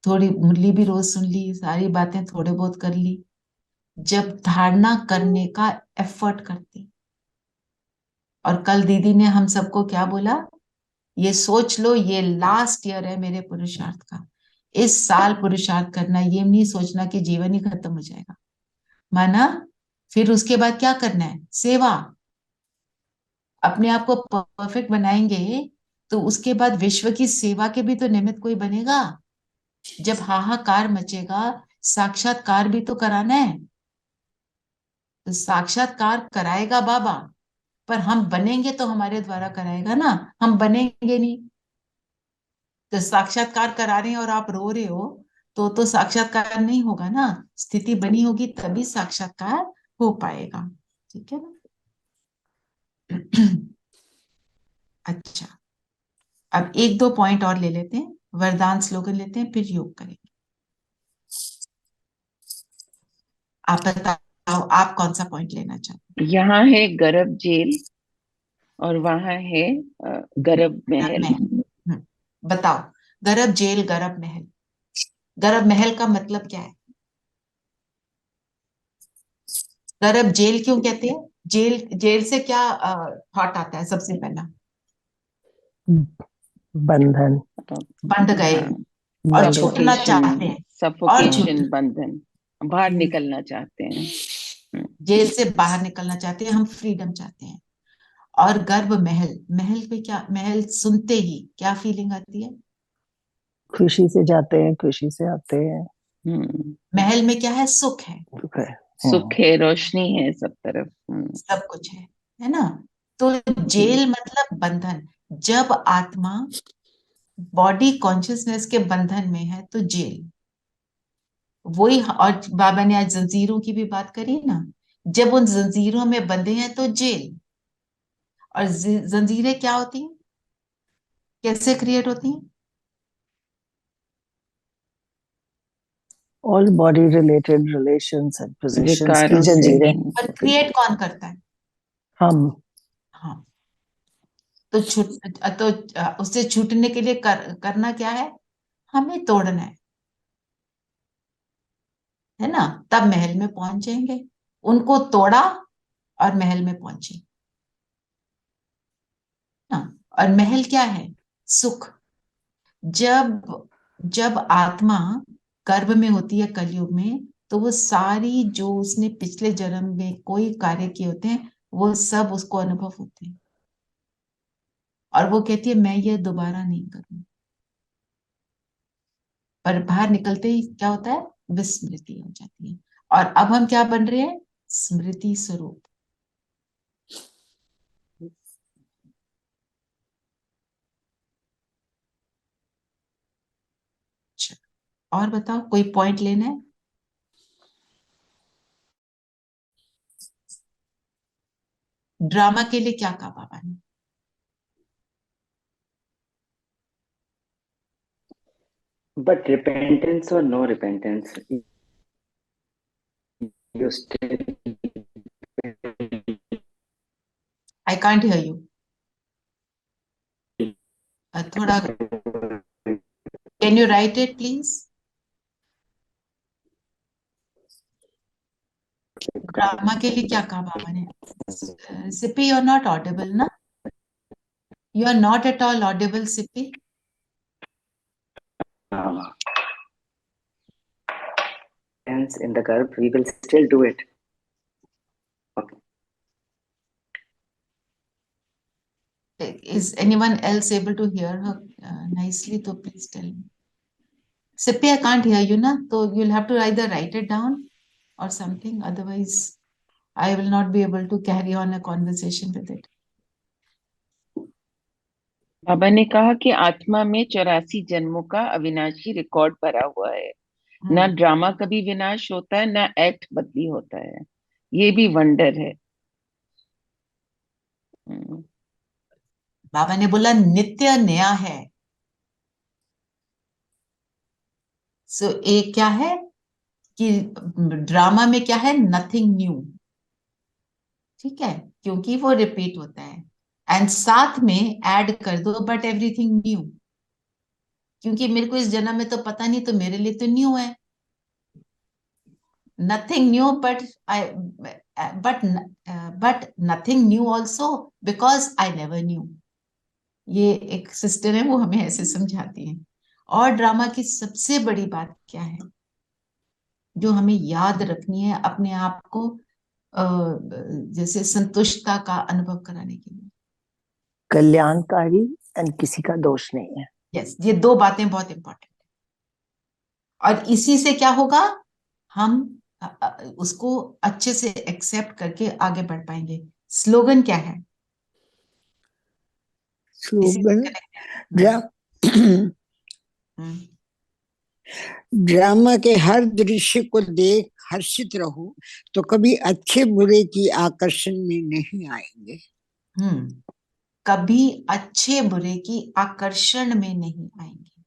थोड़ी मुरली भी रोज सुन ली, सारी बातें थोड़े बहुत कर ली। जब धारणा करने का एफर्ट करते, और कल दीदी ने हम सबको क्या बोला, ये सोच लो ये लास्ट ईयर है मेरे पुरुषार्थ का, इस साल पुरुषार्थ करना, ये नहीं सोचना कि जीवन ही खत्म हो जाएगा। माना? फिर उसके बाद क्या करना है? सेवा। अपने आप को परफेक्ट बनाएंगे तो उसके बाद विश्व की सेवा के भी तो निमित्त कोई बनेगा। जब हाहाकार मचेगा, साक्षात्कार भी तो कराना है। तो साक्षात्कार कराएगा बाबा, पर हम बनेंगे तो हमारे द्वारा कराएगा ना, हम बनेंगे नहीं। तो साक्षात्कार करा रहे हैं और आप रो रहे हो तो साक्षात्कार नहीं होगा ना। स्थिति बनी होगी तभी साक्षात्कार हो पाएगा। ठीक है ना? अच्छा, अब एक दो पॉइंट और ले लेते हैं, वरदान स्लोगन लेते हैं, फिर योग करेंगे। आप बताओ, आप कौन सा पॉइंट लेना चाहते यहाँ है गर्भ जेल और वहां है गर्भ हैं? महल। बताओ, गर्भ जेल, गर्भ महल। गर्भ महल का मतलब क्या है? गर्भ जेल क्यों कहते हैं? जेल, जेल से क्या थॉट आता है सबसे पहला? बंधन, बंध गए हाँ, और बंधे छूटना चाहते सफोकेशन, हैं, और सफोकेशन, बंधन, बाहर निकलना चाहते हैं। जेल से बाहर निकलना चाहते हैं, हम फ्रीडम चाहते हैं। और गर्भ महल, महल पे क्या, महल सुनते ही क्या फीलिंग आती है? खुशी से जाते हैं, खुशी से आते हैं, हम्म, महल में क्या है? सुख है, सुख है। सुख है, रोशनी है सब तरफ। सब कुछ है ना? तो जेल मतलब बंधन। जब आत्मा बॉडी कॉन्शियसनेस के बंधन में है तो जेल वही। और बाबा ने आज जंजीरों की भी बात करी ना, जब उन जंजीरों में बंधे हैं तो जेल। और जंजीरें क्या होती हैं, कैसे क्रिएट होती हैं? All body related relations and positions की विकारों से। जंजीरें पर होती हैं। क्रिएट कौन करता है? हम। हाँ। तो उससे छूटने के लिए करना क्या है? हमें तोड़ना है ना? तब महल में पहुंच जाएंगे। उनको तोड़ा और महल में पहुंचे ना। और महल क्या है? सुख। जब जब आत्मा गर्भ में होती है कलयुग में, तो वो सारी जो उसने पिछले जन्म में कोई कार्य किए होते हैं वो सब उसको अनुभव होते हैं, और वो कहती है मैं ये दोबारा नहीं करूंगी। पर बाहर निकलते ही क्या होता है? विस्मृति हो जाती है। और अब हम क्या बन रहे हैं? स्मृति स्वरूप। अच्छा, और बताओ, कोई पॉइंट लेना है? ड्रामा के लिए क्या कहा बाबा ने? But repentance or no repentance, you still I can't hear you. थोड़ा can you write it please? Drama के लिए क्या कहा बाबा ने? Sipi, you are not audible ना, you are not at all audible Sipi. hence in the garb, we will still do it. Okay. Is anyone else able to hear her nicely? So please tell me. Sippy, I can't hear you, na? So you'll have to either write it down or something. Otherwise, I will not be able to carry on a conversation with it. बाबा ने कहा कि आत्मा में 84 जन्मों का अविनाशी रिकॉर्ड भरा हुआ है। ना ड्रामा कभी विनाश होता है, ना एक्ट बदली होता है, ये भी वंडर है। बाबा ने बोला नित्य नया है। सो एक क्या है कि ड्रामा में क्या है, नथिंग न्यू, ठीक है, क्योंकि वो रिपीट होता है। एंड साथ में ऐड कर दो बट एवरीथिंग न्यू, क्योंकि मेरे को इस जन्म में तो पता नहीं, तो मेरे लिए तो न्यू है। Nothing new but nothing new also because I never knew. ये एक सिस्टर है, वो हमें ऐसे समझाती है। और ड्रामा की सबसे बड़ी बात क्या है जो हमें याद रखनी है अपने आप को जैसे संतुष्टता का अनुभव कराने के लिए? कल्याणकारी एंड किसी का दोष नहीं है। यस, ये दो बातें बहुत इंपॉर्टेंट है। और इसी से क्या होगा, हम उसको अच्छे से एक्सेप्ट करके आगे बढ़ पाएंगे। स्लोगन क्या है? इसी से स्लोगन connect- हम्म, ड्रामा के हर दृश्य को देख हर्षित रहो तो कभी अच्छे बुरे की आकर्षण में नहीं आएंगे। कभी अच्छे बुरे की आकर्षण में नहीं आएंगे।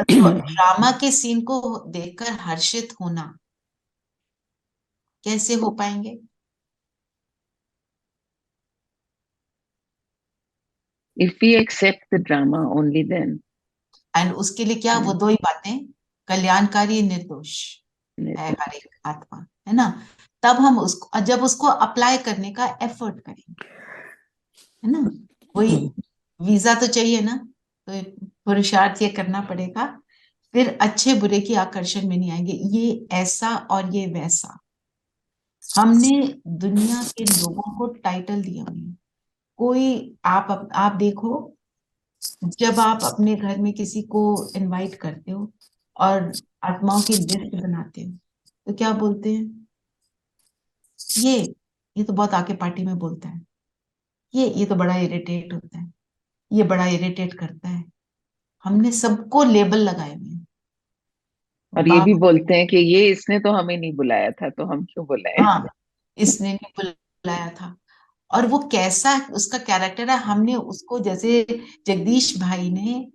तो ड्रामा के सीन को देखकर हर्षित होना कैसे हो पाएंगे? If we accept the drama, only then. And उसके लिए क्या, वो दो ही बातें, कल्याणकारी निर्दोष है हर एक आत्मा, है ना। तब हम उसको, जब उसको अप्लाई करने का एफर्ट करेंगे, है ना, वही वीजा तो चाहिए ना, तो पुरुषार्थ ये करना पड़ेगा। फिर अच्छे बुरे की आकर्षण में नहीं आएंगे। ये ऐसा और ये वैसा, हमने दुनिया के लोगों को टाइटल दिए हुए हैं। कोई आप देखो, जब आप अपने घर में किसी को इनवाइट करते हो और आत्माओं की लिस्ट बनाते हो, तो क्या बोलते हैं? ये तो बहुत आके पार्टी में बोलता है, ये तो बड़ा इरिटेट होता है, ये बड़ा इरिटेट करता है। हमने सबको लेबल लगाए हुए हैं। और ये भी बोलते हैं कि ये इसने तो हमें नहीं बुलाया था, तो हम क्यों बुलाए? हाँ, इसने नहीं बुलाया था। और वो कैसा उसका कैरेक्टर है, हमने उसको, जैसे जगदीश भाई ने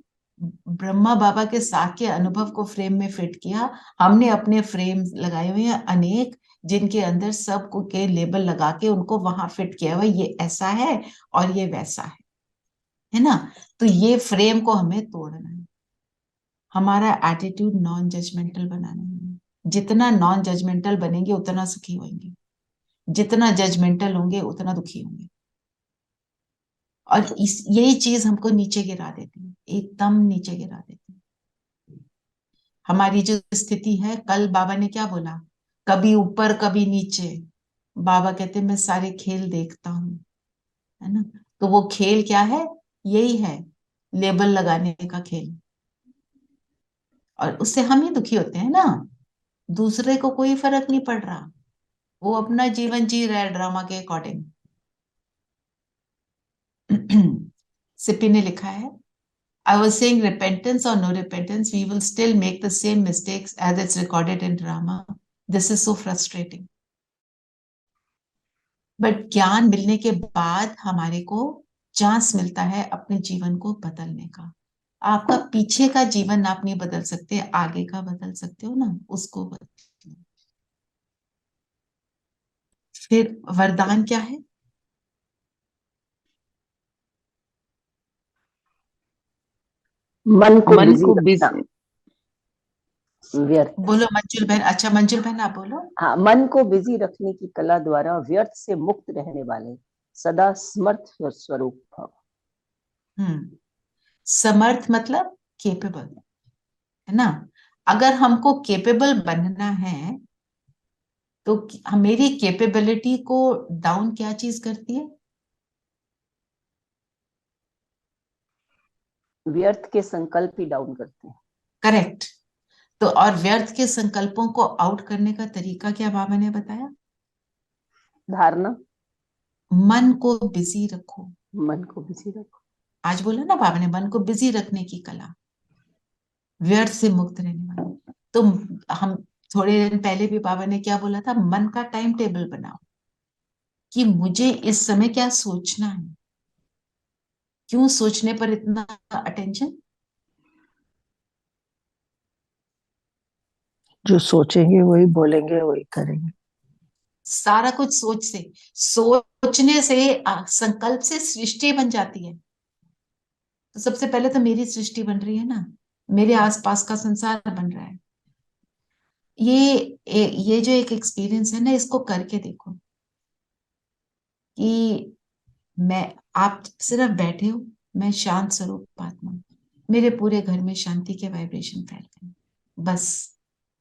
ब्रह्मा बाबा के साथ के अनुभव को फ्रेम में फिट किया, हमने अपने फ्रेम लगाए हुए हैं अनेक, जिनके अंदर सब को के लेबल लगा के उनको वहां फिट किया हुआ, ये ऐसा है और ये वैसा है ना। तो ये फ्रेम को हमें तोड़ना है, हमारा एटीट्यूड नॉन जजमेंटल बनाना है। जितना नॉन जजमेंटल बनेंगे उतना सुखी होंगे, जितना जजमेंटल होंगे उतना दुखी होंगे। और यही चीज हमको नीचे गिरा देती है, एकदम नीचे गिरा देती है। हमारी जो स्थिति है, कल बाबा ने क्या बोला, कभी ऊपर कभी नीचे। बाबा कहते मैं सारे खेल देखता हूं, है ना। तो वो खेल क्या है? यही है, लेबल लगाने का खेल। और उससे हम ही दुखी होते हैं ना, दूसरे को कोई फर्क नहीं पड़ रहा, वो अपना जीवन जी रहा है ड्रामा के अकॉर्डिंग। सिप्पी ने लिखा है, I was saying repentance or no repentance, we will still make the same mistakes as it's recorded in drama. This is so frustrating. But ज्ञान मिलने के बाद हमारे को चांस मिलता है अपने जीवन को बदलने का। आपका पीछे का जीवन आप नहीं बदल सकते, आगे का बदल सकते हो ना, उसको बदल। फिर वरदान क्या है? मन को मन को बिजी रखना, व्यर्थ। बोलो मंजुल बहन। अच्छा मंजुल बहन आप बोलो। हाँ, मन को बिजी रखने की कला द्वारा व्यर्थ से मुक्त रहने वाले सदा समर्थ स्वरूप भव। समर्थ मतलब केपेबल, है ना। अगर हमको केपेबल बनना है तो मेरी केपेबिलिटी को डाउन क्या चीज करती है? व्यर्थ के संकल्प ही डाउन करते हैं। करेक्ट। तो और व्यर्थ के संकल्पों को आउट करने का तरीका क्या बाबा ने बताया? धारणा। मन को बिजी रखो। मन को बिजी रखो। आज बोला ना बाबा ने, मन को बिजी रखने की कला, व्यर्थ से मुक्त रहने तो हम थोड़े दिन पहले भी बाबा ने क्या बोला था, मन का टाइम टेबल बनाओ कि मुझे इस समय क्या सोचना है, क्यों सोचने पर इतना अटेंशन। जो सोचेंगे वही बोलेंगे वही करेंगे। सारा कुछ सोच से, सोचने से संकल्प से सृष्टि बन जाती है। तो सबसे पहले तो मेरी सृष्टि बन रही है ना, मेरे आसपास का संसार बन रहा है। ये जो एक एक्सपीरियंस है ना, इसको करके देखो कि मैं, आप सिर्फ बैठे हो, मैं शांत स्वरूप आत्मा हूं, मेरे पूरे घर में शांति के वाइब्रेशन फैल गए। बस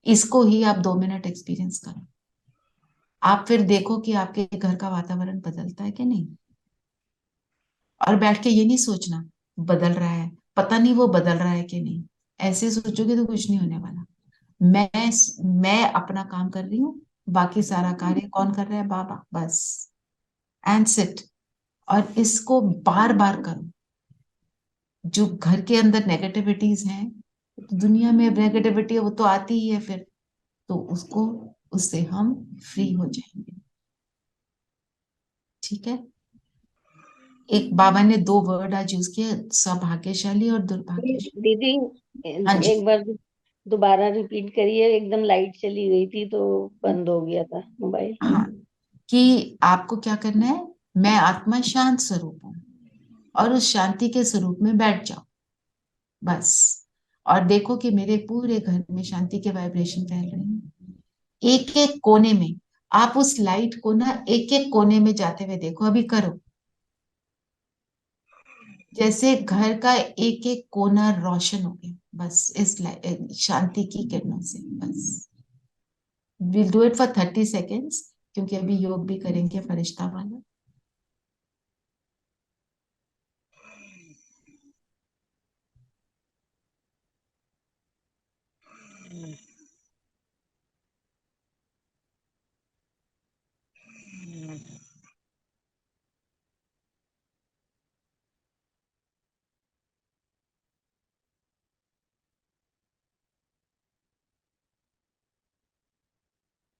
इसको ही आप 2 मिनट एक्सपीरियंस करो। आप फिर देखो कि आपके घर का वातावरण बदलता है कि नहीं। और बैठ के ये नहीं सोचना बदल रहा है, पता नहीं वो बदल रहा है कि नहीं। ऐसे सोचोगे तो कुछ नहीं होने वाला। मैं अपना काम कर रही हूँ, बाकी सारा कार्य कौन कर रहा है? बाबा। बस एंड सिट। और इसको बार बार करो। जो घर के अंदर नेगेटिविटीज हैं, तो दुनिया में नेगेटिविटी है वो तो आती ही है फिर, तो उसको, उससे हम फ्री हो जाएंगे। ठीक है। एक बाबा ने 2 वर्ड आज यूज किए, सौभाग्यशाली और दुर्भाग्यशाली। दीदी हाँ जी। एक बार दोबारा रिपीट करिए, एकदम लाइट चली गई थी तो बंद हो गया था मोबाइल। हाँ, कि आपको क्या करना है, मैं आत्मा शांत स्वरूप हूँ, और उस शांति के स्वरूप में बैठ जाओ बस। और देखो कि मेरे पूरे घर में शांति के वाइब्रेशन फैल रहे हैं, एक एक कोने में। आप उस लाइट को ना एक एक कोने में जाते हुए देखो, अभी करो। जैसे घर का एक एक कोना रोशन हो गया बस इस शांति की किरणों से। बस will do it for 30 seconds, क्योंकि अभी योग भी करेंगे फरिश्ता वाला।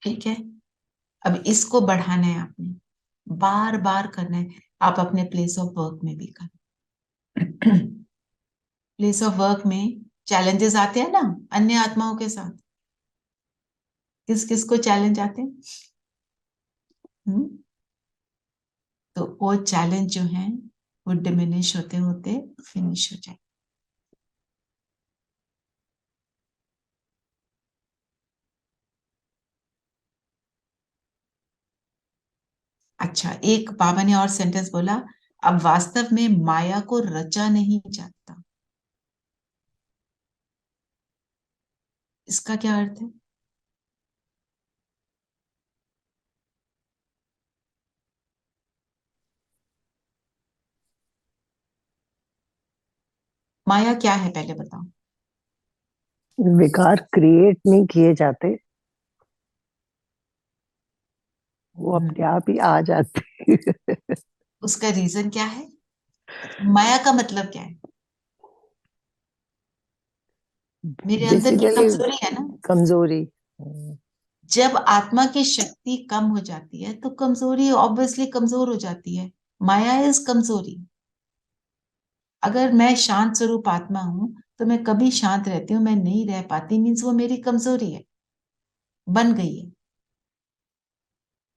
ठीक है। अब इसको बढ़ाना है आपने, बार बार करना है। आप अपने प्लेस ऑफ वर्क में भी कर। प्लेस ऑफ वर्क में चैलेंजेस आते हैं ना अन्य आत्माओं के साथ। किस किस को चैलेंज आते हैं? तो वो चैलेंज जो है वो डिमिनिश होते होते फिनिश हो जाए। अच्छा, एक बाबा ने और सेंटेंस बोला, अब वास्तव में माया को रचा नहीं जाता। इसका क्या अर्थ है? माया क्या है पहले बताओ। विकार क्रिएट नहीं किए जाते, वो अपने आप ही आ जाते हैं। उसका रीजन क्या है? माया का मतलब क्या है? मेरे अंदर की बेसिकली कमजोरी है ना। कमजोरी। जब आत्मा की शक्ति कम हो जाती है तो कमजोरी ऑब्वियसली कमजोर हो जाती है। माया इज कमजोरी। अगर मैं शांत स्वरूप आत्मा हूं तो मैं कभी शांत रहती हूँ, मैं नहीं रह पाती, मीन्स वो मेरी कमजोरी है, बन गई है।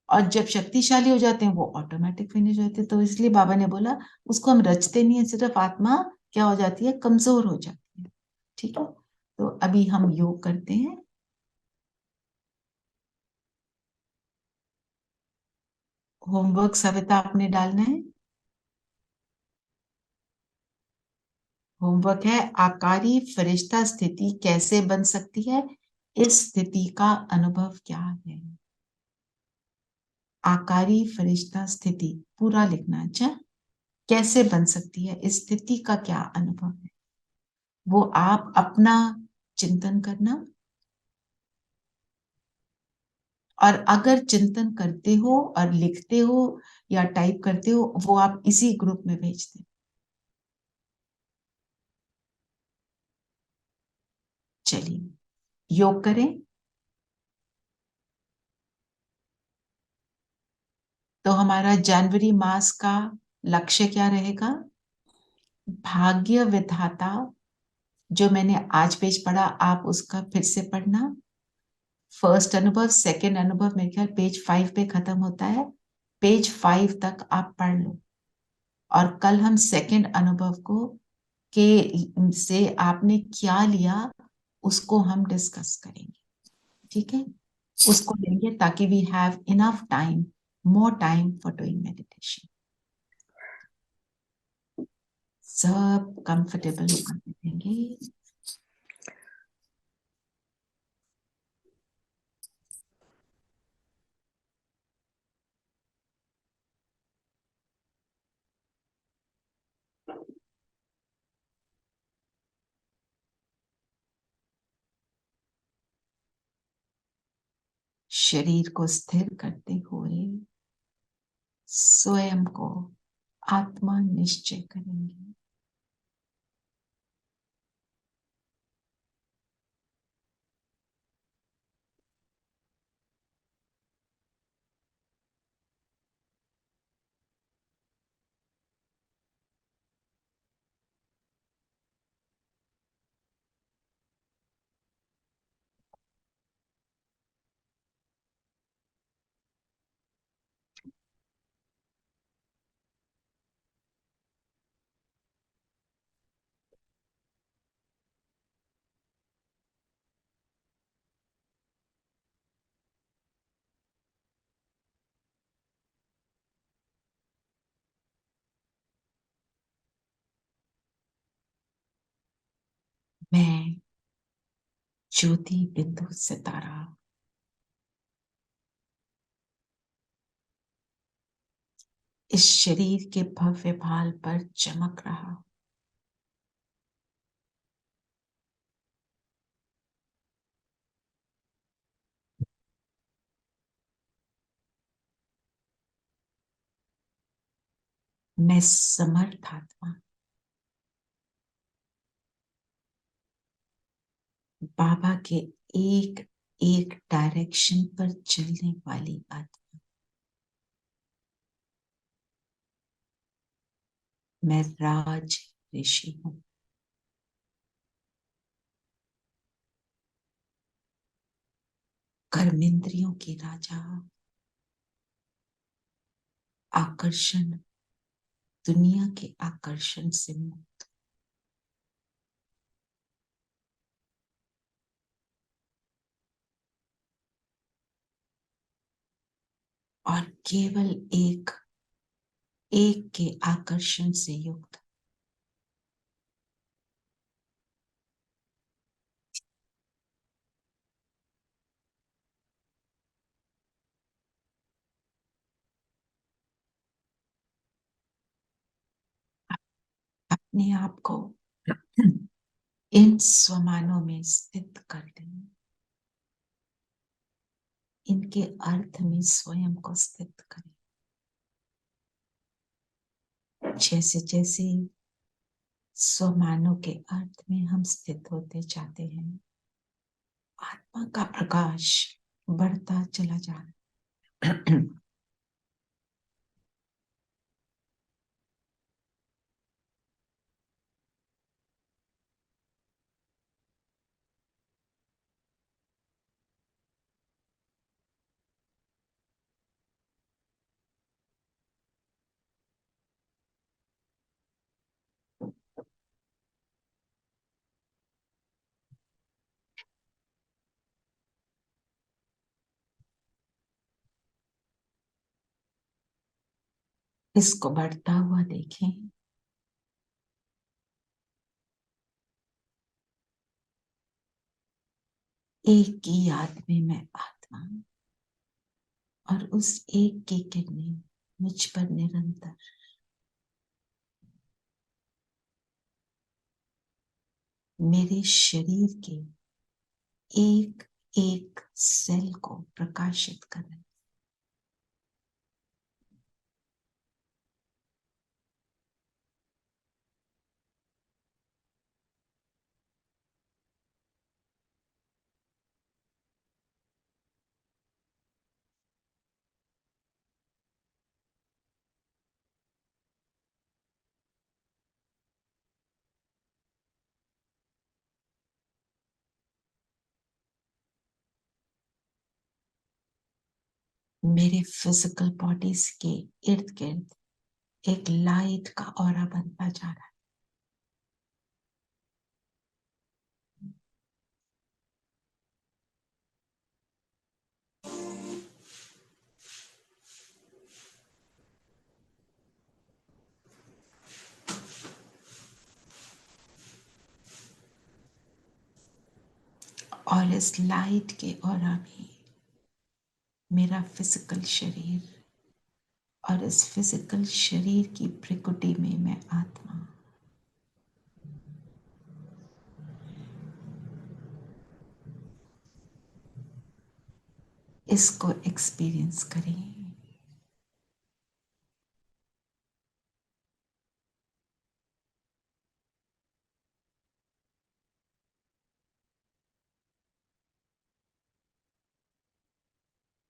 और जब शक्तिशाली हो जाते हैं वो ऑटोमेटिक फिनिश हो जाते हैं। तो इसलिए बाबा ने बोला उसको हम रचते नहीं है, सिर्फ आत्मा क्या हो जाती है, कमजोर हो जाती है। ठीक है। तो अभी हम योग करते हैं। होमवर्क सविता आपने डालना है। होमवर्क है, आकारी फरिश्ता स्थिति कैसे बन सकती है, इस स्थिति का अनुभव क्या है। आकारी फरिश्ता स्थिति पूरा लिखना। अच्छा, कैसे बन सकती है, इस स्थिति का क्या अनुभव है, वो आप अपना चिंतन करना। और अगर चिंतन करते हो और लिखते हो या टाइप करते हो, वो आप इसी ग्रुप में भेज दें। चलिए, योग करें? तो हमारा जनवरी मास का लक्ष्य क्या रहेगा? भाग्य विधाता, जो मैंने आज पेज पढ़ा, आप उसका फिर से पढ़ना। फर्स्ट अनुभव, सेकंड अनुभव मेरे ख्याल पेज 5 पे खत्म होता है, पेज 5 तक आप पढ़ लो। और कल हम सेकंड अनुभव को के से आपने क्या लिया उसको हम डिस्कस करेंगे, ठीक है? उसको लेंगे ताकि we have enough time, more time for doing meditation. सब कंफर्टेबल होकर बैठेंगे। शरीर को स्थिर करते हुए स्वयं को आत्मा निश्चय करेंगे। मैं ज्योति बिंदु सितारा इस शरीर के भव्य भाल पर चमक रहा। मैं समर्थ आत्मा बाबा के एक एक डायरेक्शन पर चलने वाली आत्मा। मैं राज ऋषि हूं। कर्मेंद्रियों के राजा, आकर्षण, दुनिया के आकर्षण से मुक्त। और केवल एक एक के आकर्षण से युक्त। अपने आप को इन स्वमानों में स्थित कर लें। इनके अर्थ में स्वयं को स्थित करें। जैसे जैसे स्वमानों के अर्थ में हम स्थित होते जाते हैं, आत्मा का प्रकाश बढ़ता चला जा रहा है। इसको बढ़ता हुआ देखें। एक की याद में मैं आत्मा और उस एक की किरणें मुझ पर निरंतर। मेरे शरीर के एक एक सेल को प्रकाशित कर रहे। मेरे फिजिकल बॉडी के इर्द गिर्द एक लाइट का ऑरा बनता जा रहा है। और इस लाइट के ऑरा में मेरा फिजिकल शरीर, और इस फिजिकल शरीर की प्रकृति में मैं आत्मा। इसको एक्सपीरियंस करें।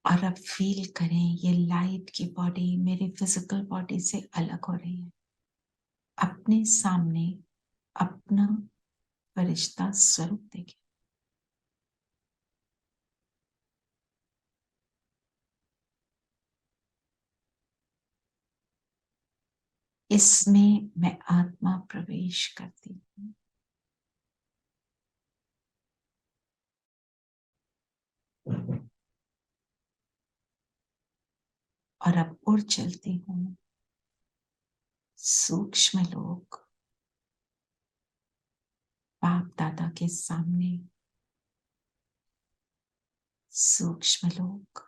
और अब फील करें ये लाइट की बॉडी मेरी फिजिकल बॉडी से अलग हो रही है। अपने सामने अपना फरिश्ता स्वरूप देखें। इसमें मैं आत्मा प्रवेश करती हूँ। और अब उड़ चलती हूँ सूक्ष्म लोक, बाप दादा के सामने। सूक्ष्म लोक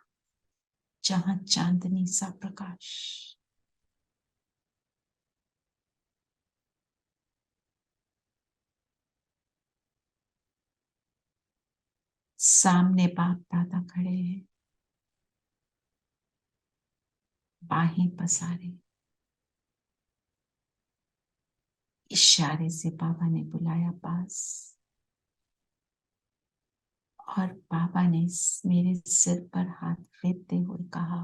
जहां चांदनी सा प्रकाश, सामने बाप दादा खड़े हैं, बाहें पसारे। इशारे से बाबा ने बुलाया पास, और बाबा ने मेरे सिर पर हाथ फेरते हुए कहा,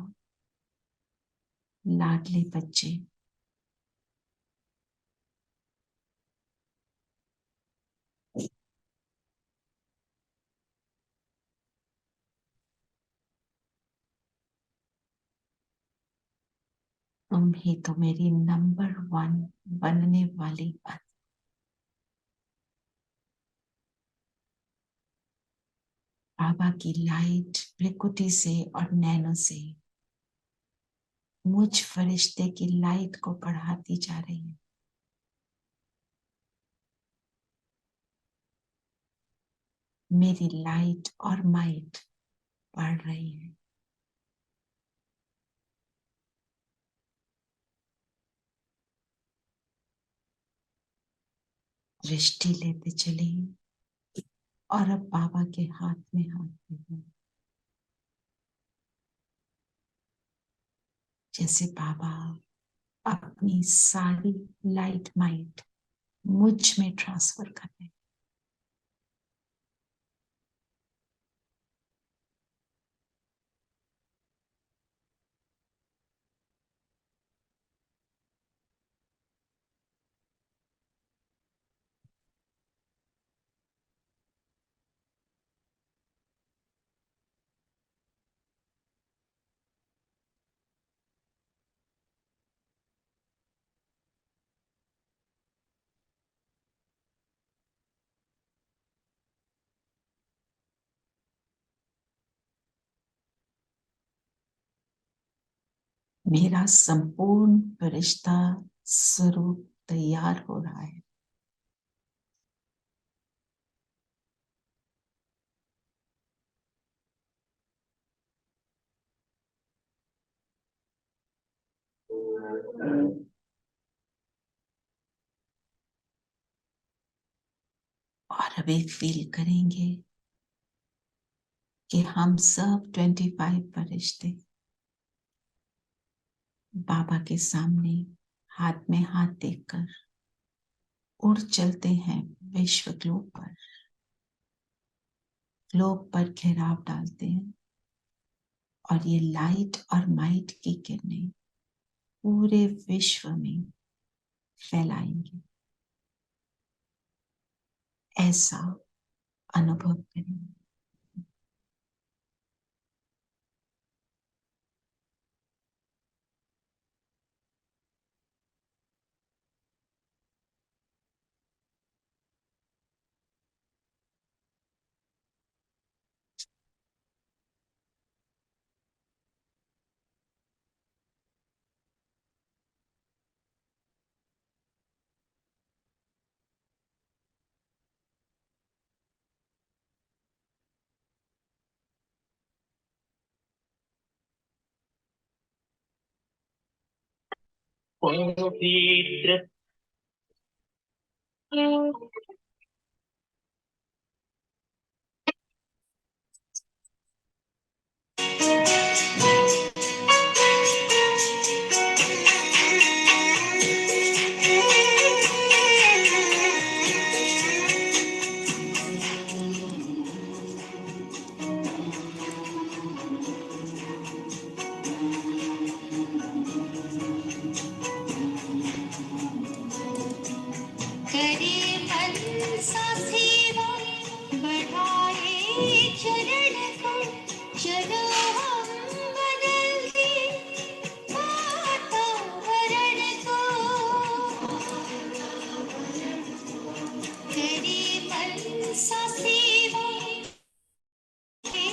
लाडले बच्चे, तुम ही तो मेरी नंबर 1 बनने वाली बात। बाबा की लाइट प्रकृति से और नैनो से मुझ फरिश्ते की लाइट को बढ़ाती जा रही है। मेरी लाइट और माइट बढ़ रही है। दृष्टि लेते चले और अब बाबा के हाथ में हाथ देते, जैसे बाबा अपनी सारी लाइट माइट मुझ में ट्रांसफर कर रहे हैं। मेरा संपूर्ण फरिश्ता स्वरूप तैयार हो रहा है। और अभी फील करेंगे कि हम सब 25 फरिश्ते बाबा के सामने हाथ में हाथ देकर उड़ चलते हैं विश्व ग्लोब पर। ग्लोब पर घेराव डालते हैं और ये लाइट और माइट की किरणें पूरे विश्व में फैलाएंगे। ऐसा अनुभव करें। पवित्र करे मनसा सेवा बढ़ाए चरण को चलो हम बदल दे वातावरण को करे मनसा सेवा के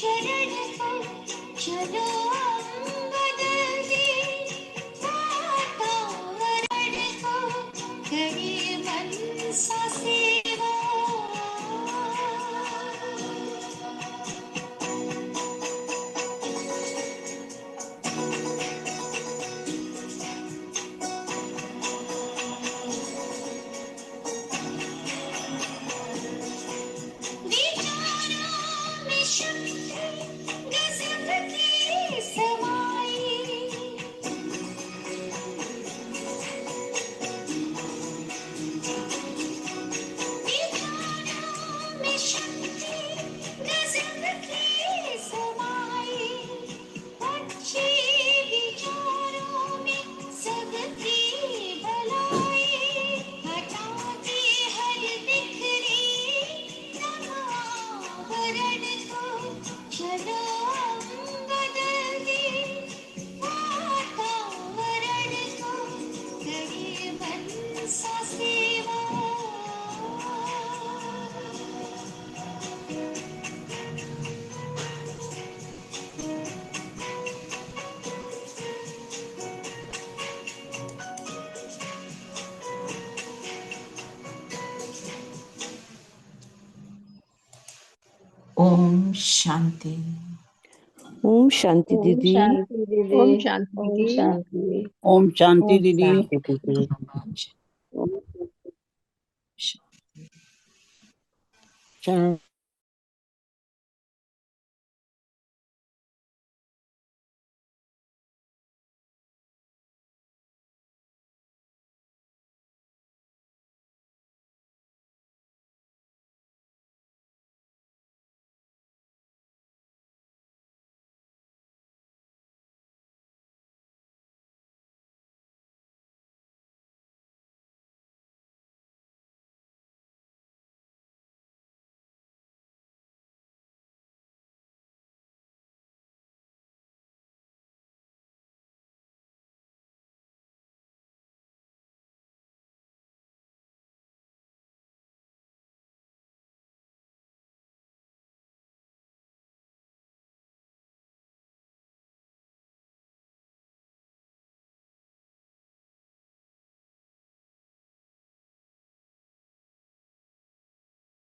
चरण को चलो हम बदल दे वातावरण को करे मनसा सेवा विचारों में शक्ति गजब की समाई विचारों में शक्ति गजब की समाई अच्छे विचारों में सबकी भलाई हटाते हर बिखरे आवरण को चलो हम बदल दे वातावरण को करे मनसा सेवा ओम शांति। ओम शांति ओम दीदी। शांति दीदी। ओम शांति ओम दीदी। शांति। ओम शांति Om दीदी। Shanti Didi. ओम शांति। शांति।